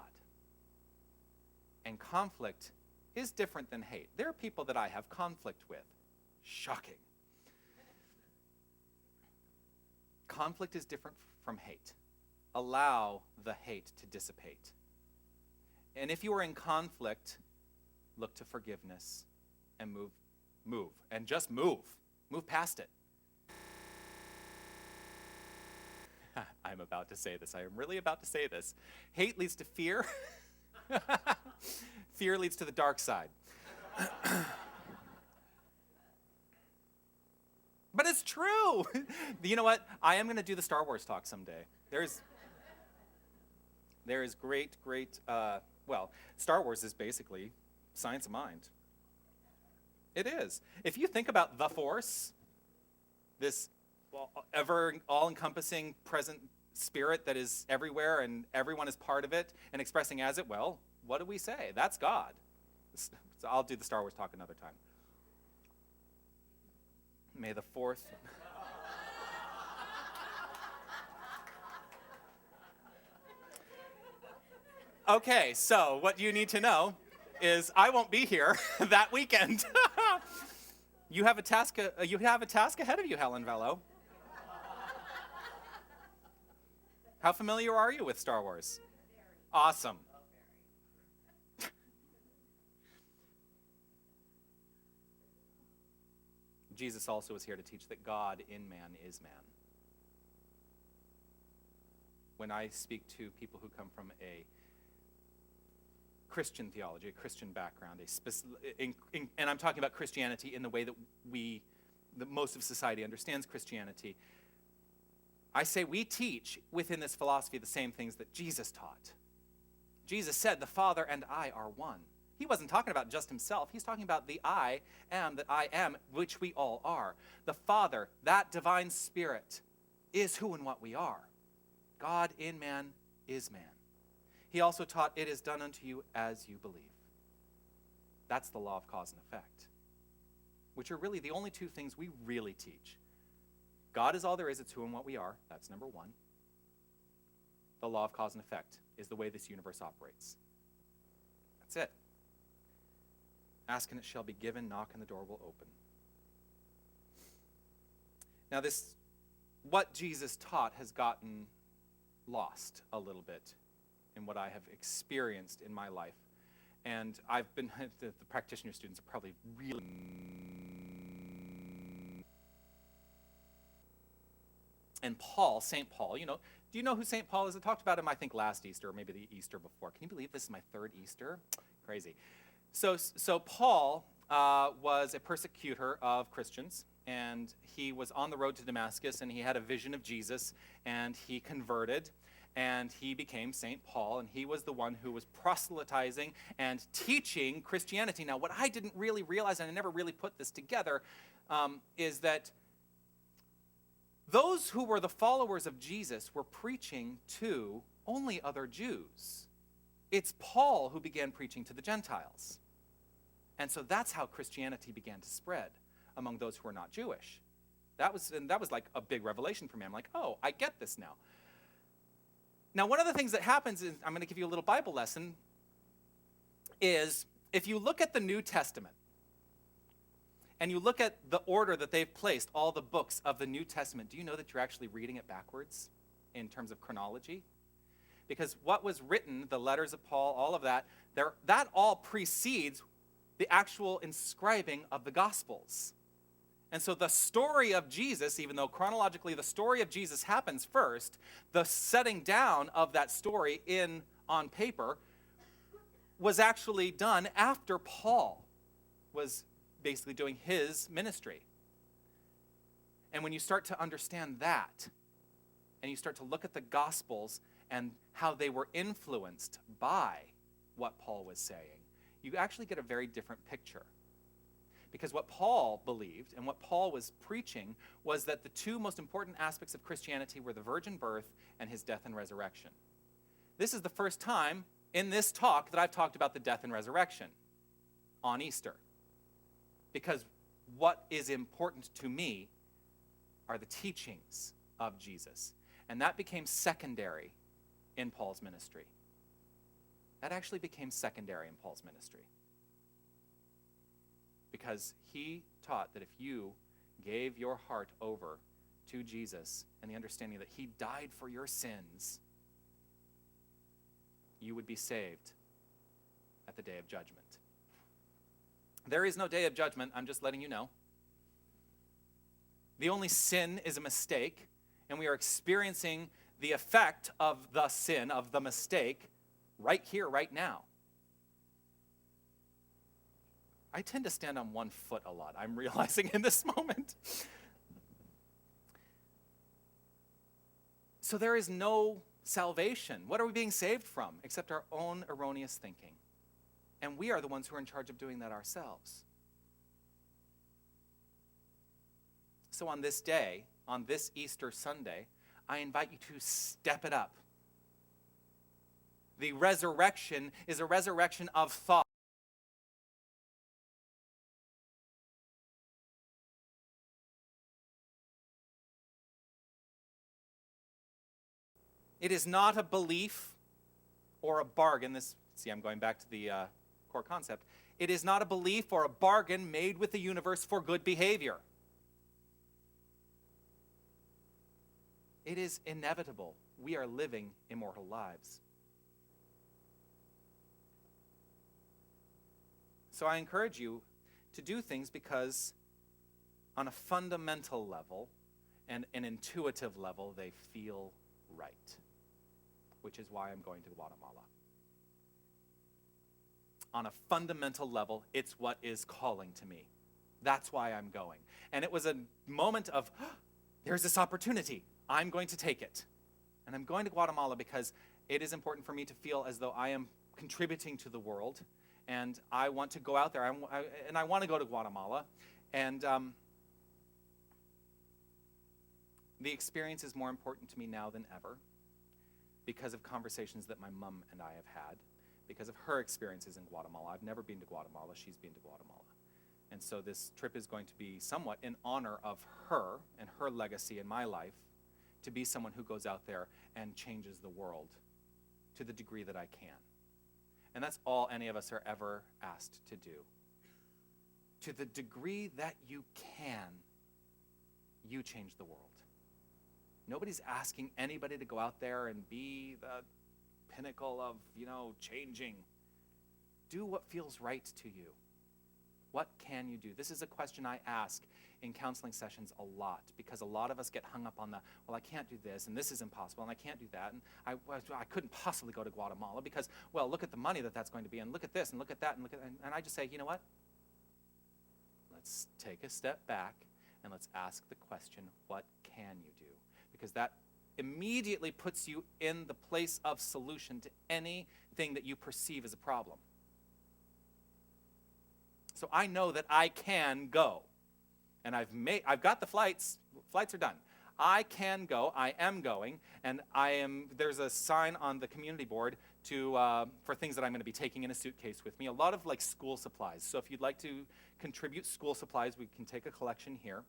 And conflict is different than hate. There are people that I have conflict with. Shocking. Conflict is different from hate. Allow the hate to dissipate. And if you are in conflict, look to forgiveness and move. And just move. Move past it. I'm about to say this. I am really about to say this. Hate leads to fear. Fear leads to the dark side. But it's true. You know what? I am going to do the Star Wars talk someday. There is great, Star Wars is basically science of mind. It is. If you think about the Force, this ever all-encompassing present spirit that is everywhere and everyone is part of it and expressing as it, well, what do we say? That's God. So I'll do the Star Wars talk another time. May the fourth... Okay, so what you need to know is I won't be here that weekend. You have a task ahead of you, Helen Vello. How familiar are you with Star Wars? Awesome. Jesus also is here to teach that God in man is man. When I speak to people who come from a Christian theology, a Christian background, and I'm talking about Christianity in the way that most of society understands Christianity, I say we teach within this philosophy the same things that Jesus taught. Jesus said, the Father and I are one. He wasn't talking about just himself. He's talking about the I am that I am, which we all are. The Father, that divine spirit, is who and what we are. God in man is man. He also taught, it is done unto you as you believe. That's the law of cause and effect, which are really the only two things we really teach. God is all there is, it's who and what we are. That's number one. The law of cause and effect is the way this universe operates. That's it. Ask and it shall be given, knock and the door will open. Now what Jesus taught has gotten lost a little bit in what I have experienced in my life. And I've been, the practitioner students are probably really... And Paul, St. Paul, do you know who St. Paul is? I talked about him, I think, last Easter, or maybe the Easter before. Can you believe this is my third Easter? Crazy. So Paul was a persecutor of Christians, and he was on the road to Damascus, and he had a vision of Jesus, and he converted, and he became St. Paul, and he was the one who was proselytizing and teaching Christianity. Now, what I didn't really realize, and I never really put this together, is that those who were the followers of Jesus were preaching to only other Jews. It's Paul who began preaching to the Gentiles. And so that's how Christianity began to spread among those who were not Jewish. That was like a big revelation for me. I'm like, oh, I get this now. Now, one of the things that happens is, I'm going to give you a little Bible lesson, is if you look at the New Testament, and you look at the order that they've placed all the books of the New Testament, do you know that you're actually reading it backwards in terms of chronology? Because what was written, the letters of Paul, all of that, that all precedes the actual inscribing of the Gospels. And so the story of Jesus, even though chronologically the story of Jesus happens first, the setting down of that story on paper was actually done after Paul was basically doing his ministry. And when you start to understand that, and you start to look at the Gospels and how they were influenced by what Paul was saying, you actually get a very different picture. Because what Paul believed and what Paul was preaching was that the two most important aspects of Christianity were the virgin birth and his death and resurrection. This is the first time in this talk that I've talked about the death and resurrection on Easter. Because what is important to me are the teachings of Jesus. And that became secondary in Paul's ministry. That actually became secondary in Paul's ministry. Because he taught that if you gave your heart over to Jesus and the understanding that he died for your sins, you would be saved at the day of judgment. There is no day of judgment, I'm just letting you know. The only sin is a mistake, and we are experiencing the effect of the sin, of the mistake, right here, right now. I tend to stand on one foot a lot, I'm realizing in this moment. So there is no salvation. What are we being saved from except our own erroneous thinking? And we are the ones who are in charge of doing that ourselves. So on this day, on this Easter Sunday, I invite you to step it up. The resurrection is a resurrection of thought. It is not a belief or a bargain. I'm going back to the core concept. It is not a belief or a bargain made with the universe for good behavior. It is inevitable. We are living immortal lives. So I encourage you to do things because on a fundamental level and an intuitive level, they feel right, which is why I'm going to Guatemala. On a fundamental level, it's what is calling to me. That's why I'm going. And it was a moment of, there's this opportunity. I'm going to take it. And I'm going to Guatemala because it is important for me to feel as though I am contributing to the world. And I want to go out there. I want to go to Guatemala. And the experience is more important to me now than ever because of conversations that my mom and I have had, because of her experiences in Guatemala. I've never been to Guatemala. She's been to Guatemala. And so this trip is going to be somewhat in honor of her and her legacy in my life, to be someone who goes out there and changes the world to the degree that I can. And that's all any of us are ever asked to do. To the degree that you can, you change the world. Nobody's asking anybody to go out there and be the pinnacle of, changing. Do what feels right to you. What can you do? This is a question I ask in counseling sessions a lot, because a lot of us get hung up on I can't do this, and this is impossible, and I can't do that, and I couldn't possibly go to Guatemala because, look at the money that's going to be, and look at this, and look at that, and I just say, you know what? Let's take a step back, and let's ask the question, what can you do? Because that immediately puts you in the place of solution to anything that you perceive as a problem. So I know that I can go. And I've got the flights. Flights are done. I can go. I am going. And there's a sign on the community board for things that I'm going to be taking in a suitcase with me. A lot of school supplies. So if you'd like to contribute school supplies, we can take a collection here.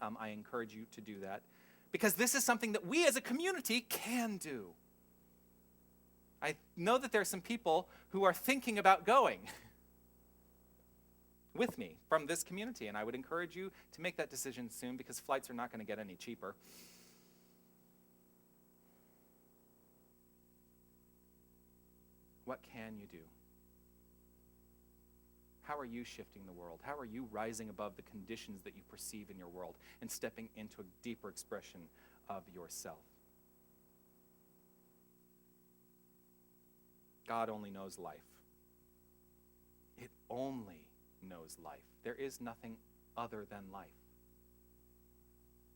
I encourage you to do that. Because this is something that we as a community can do. I know that there are some people who are thinking about going with me from this community, and I would encourage you to make that decision soon, because flights are not going to get any cheaper. What can you do? How are you shifting the world? How are you rising above the conditions that you perceive in your world and stepping into a deeper expression of yourself? God only knows life. It only knows life. There is nothing other than life.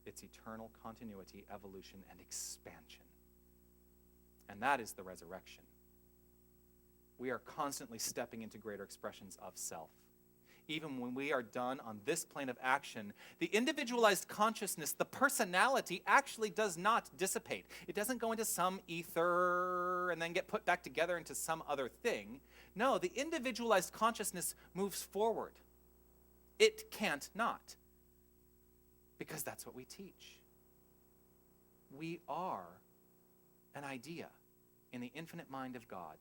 It's eternal continuity, evolution, and expansion. And that is the resurrection. We are constantly stepping into greater expressions of self. Even when we are done on this plane of action, the individualized consciousness, the personality, actually does not dissipate. It doesn't go into some ether and then get put back together into some other thing. No, the individualized consciousness moves forward. It can't not, because that's what we teach. We are an idea in the infinite mind of God.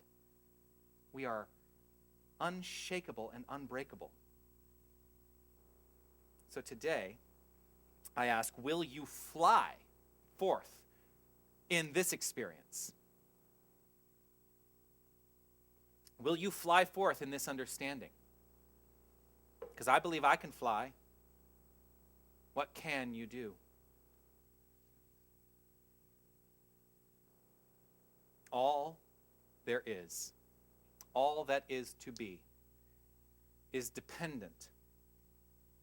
We are unshakable and unbreakable. So today, I ask, will you fly forth in this experience? Will you fly forth in this understanding? Because I believe I can fly. What can you do? All there is, all that is to be, is dependent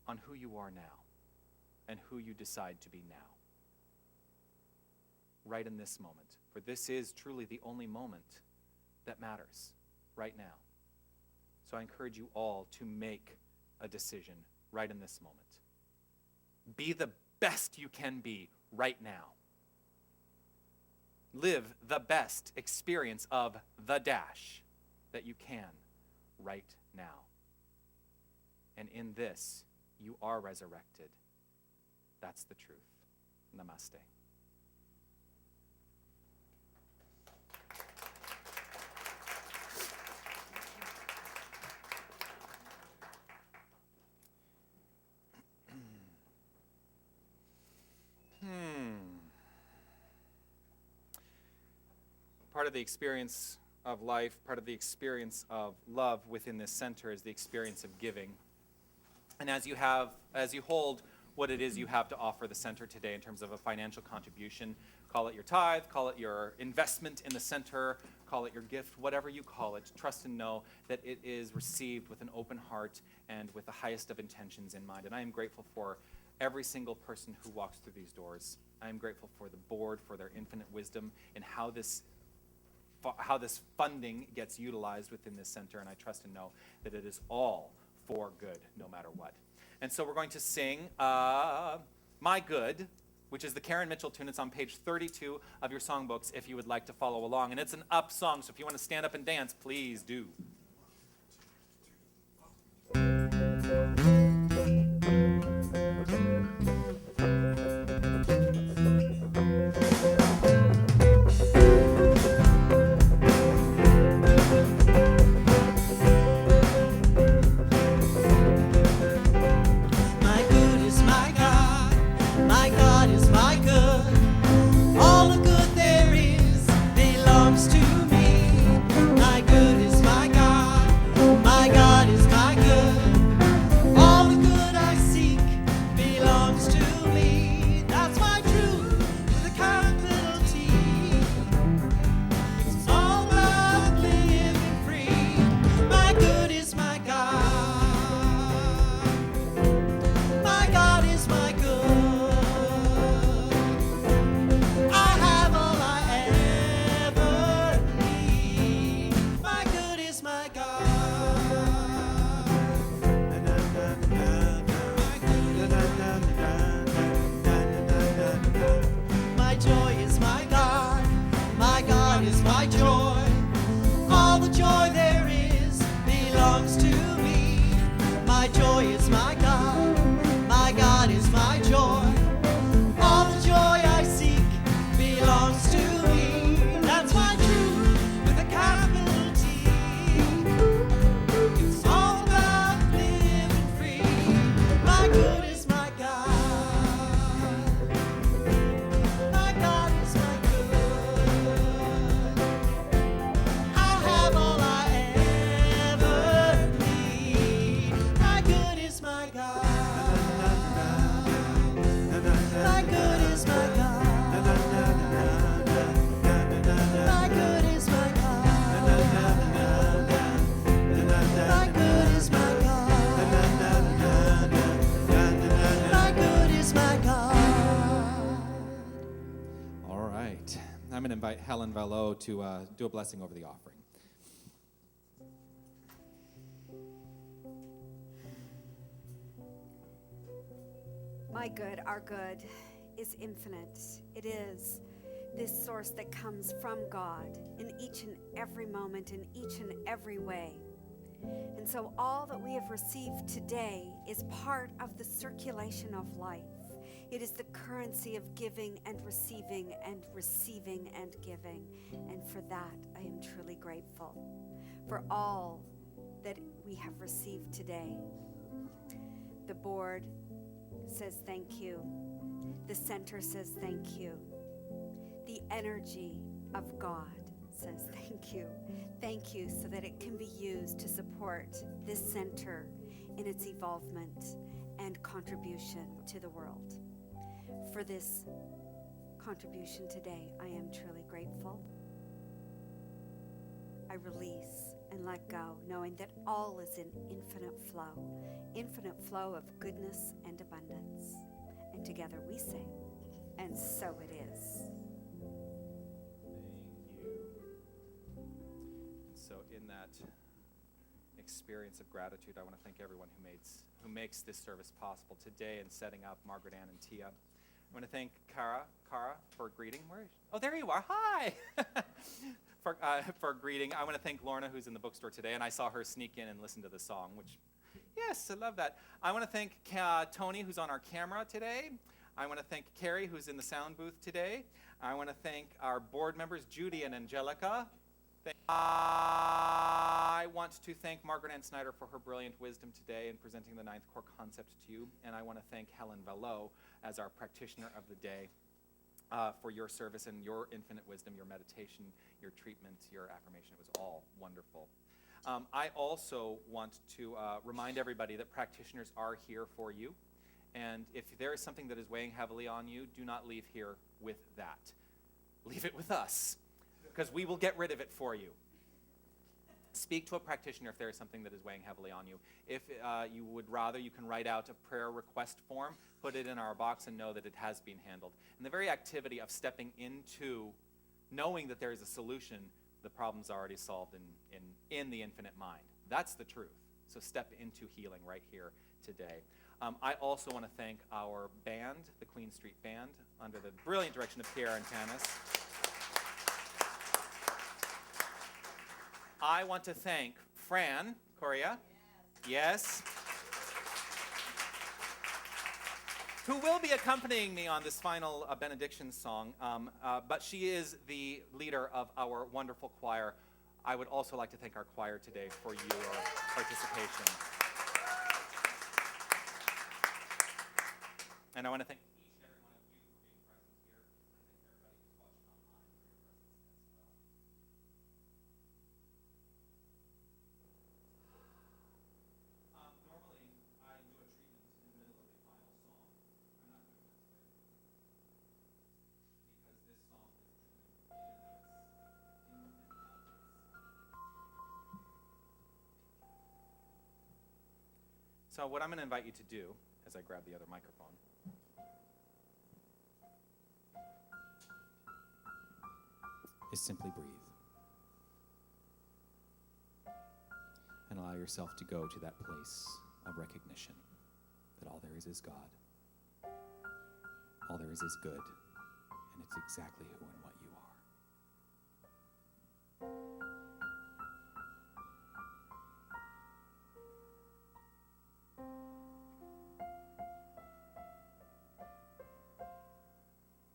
on who you are now and who you decide to be now. Right in this moment. For this is truly the only moment that matters right now. So I encourage you all to make a decision right in this moment. Be the best you can be right now. Live the best experience of the dash that you can right now. And in this, you are resurrected. That's the truth. Namaste. part of the experience of life, part of the experience of love within this center is the experience of giving. And as you hold what it is you have to offer the center today in terms of a financial contribution, call it your tithe, call it your investment in the center, call it your gift, whatever you call it, trust and know that it is received with an open heart and with the highest of intentions in mind. And I am grateful for every single person who walks through these doors. I am grateful for the board, for their infinite wisdom in how this funding gets utilized within this center, and I trust and know that it is all for good, no matter what. And so we're going to sing My Good, which is the Karen Mitchell tune. It's on page 32 of your songbooks if you would like to follow along. And it's an up song, so if you want to stand up and dance, please do. I'm going to invite Helen Vallot to do a blessing over the offering. My good, our good, is infinite. It is this source that comes from God in each and every moment, in each and every way. And so all that we have received today is part of the circulation of life. It is the currency of giving and receiving and receiving and giving. And for that, I am truly grateful for all that we have received today. The board says thank you. The center says thank you. The energy of God says thank you. Thank you so that it can be used to support this center in its evolvement and contribution to the world. For this contribution today, I am truly grateful. I release and let go, knowing that all is in infinite flow of goodness and abundance. And together we sing, and so it is. Thank you. And so in that experience of gratitude, I want to thank everyone who makes this service possible today in setting up Margaret Ann and Tia. I want to thank Cara for greeting. Where is she? Oh, there you are. Hi. for greeting. I want to thank Lorna, who's in the bookstore today, and I saw her sneak in and listen to the song, which, yes, I love that. I want to thank Tony, who's on our camera today. I want to thank Carrie, who's in the sound booth today. I want to thank our board members, Judy and Angelica. I want to thank Margaret Ann Snyder for her brilliant wisdom today in presenting the ninth core concept to you. And I want to thank Helen Vallot as our practitioner of the day. for your service and your infinite wisdom, your meditation, your treatment, your affirmation. It was all wonderful. I also want to remind everybody that practitioners are here for you. And if there is something that is weighing heavily on you, do not leave here with that. Leave it with us, because we will get rid of it for you. Speak to a practitioner if there is something that is weighing heavily on you. If you would rather, you can write out a prayer request form, put it in our box, and know that it has been handled. And the very activity of stepping into knowing that there is a solution, the problem's already solved in the infinite mind. That's the truth. So step into healing right here today. I also want to thank our band, the Queen Street Band, under the brilliant direction of Pierre and Tanis. I want to thank Fran Correa. Yes. Who will be accompanying me on this final benediction song, but she is the leader of our wonderful choir. I would also like to thank our choir today for your participation. And I want to thank each and every one of you for being present here. I thank everybody who's watching online for your presence as well. Normally, I do a treatment in the middle of the final song. I'm not doing that today. Because this song is truly in and of itself. So what I'm going to invite you to do, as I grab the other microphone, is simply breathe. And allow yourself to go to that place of recognition that all there is God. All there is good. And it's exactly who and what you are.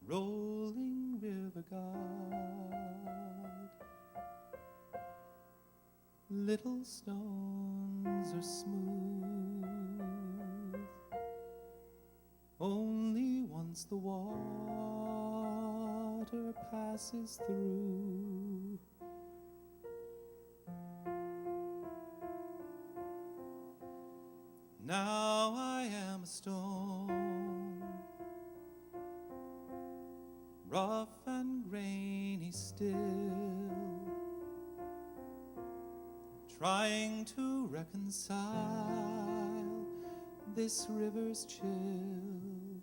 Rolling river God, little stones are smooth, only once the water passes through. Now I am a stone, rough and grainy still, trying to reconcile this river's chill.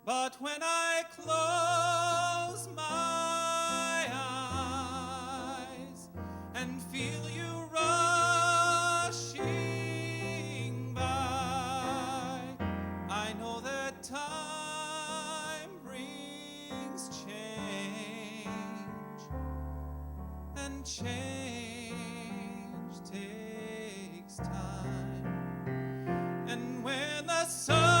But when I close my eyes and feel you rushing by, I know that time brings change, and change takes time. And when the sunset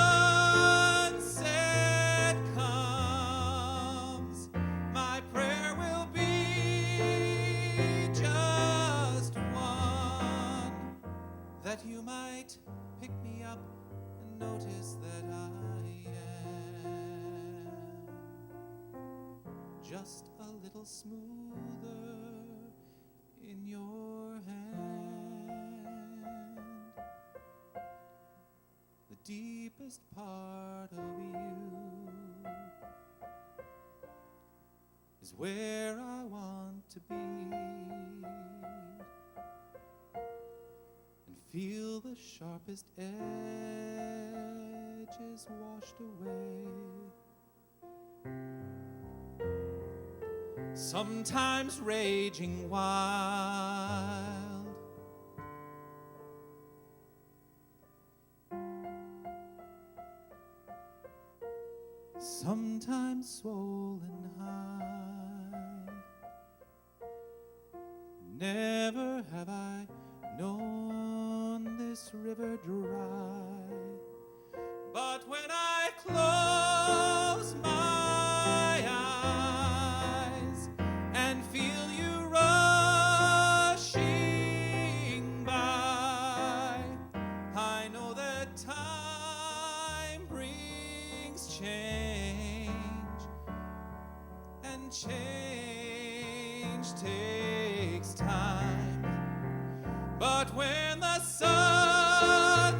comes, my prayer will be just one, that you might pick me up and notice that I am just a little smoother in your hand. The deepest part of you is where I want to be, and feel the sharpest edges washed away. Sometimes raging wild, sometimes swollen high. Never have I known this river dry, but when I close my eyes and feel you rushing by, I know that time brings change, Change takes time, but when the sunset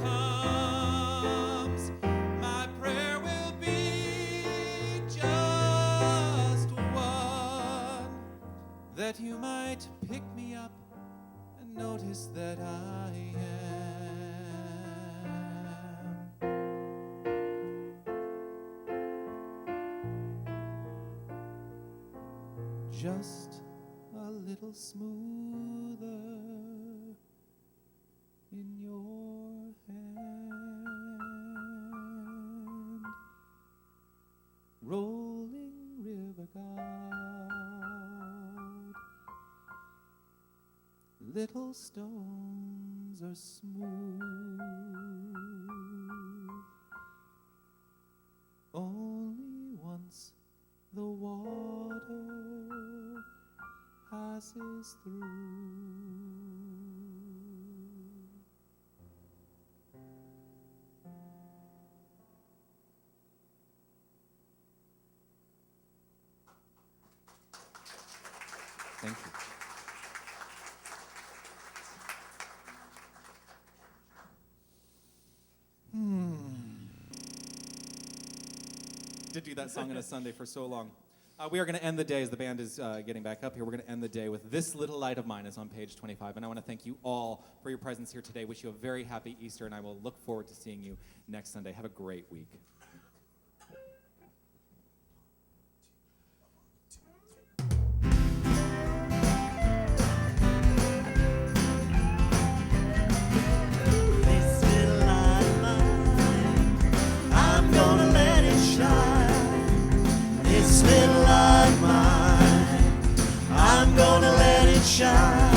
comes, my prayer will be just one, that you might pick me up and notice that I am just a little smoother in your hand. Rolling river God, little stones are smooth, only once the water passes through. Thank you. Did do that song on a Sunday for so long. We are going to end the day, as the band is getting back up here, we're going to end the day with This Little Light of Mine is on page 25. And I want to thank you all for your presence here today. Wish you a very happy Easter, and I will look forward to seeing you next Sunday. Have a great week. This little light of mine, I'm gonna let it shine. This little light of mine, I'm gonna let it shine.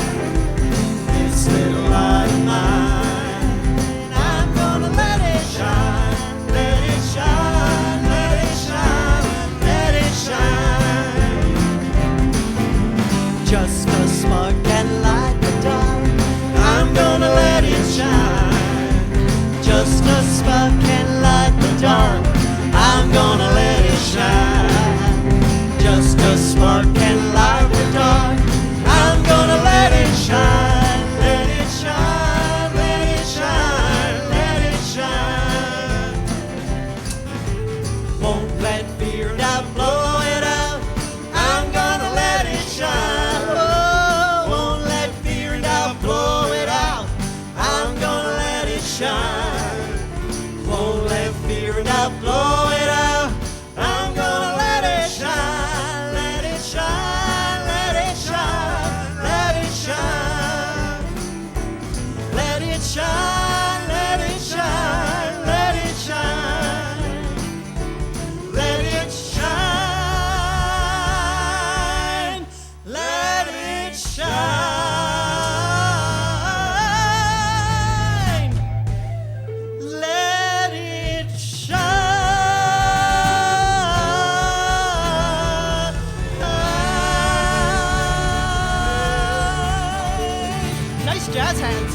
This little light of mine, I'm gonna let it shine. Let it shine, let it shine, let it shine. Just a spark can light the dark. I'm gonna let it shine. Just a spark can light the dark. I'm gonna let it shine. Just a spark can light the dark. I'm gonna let it shine. Let it shine, let it shine, let it shine. Won't let fear and doubt blow it out. I'm gonna let it shine. Oh, won't let fear and doubt blow it out. I'm gonna let it shine. Won't let fear and doubt blow it out. I'm gonna let it shine. Let it shine, let it shine, let it shine. Let it shine, let it shine, let it shine. Let it shine. Let it shine. Let it shine. Nice jazz hands.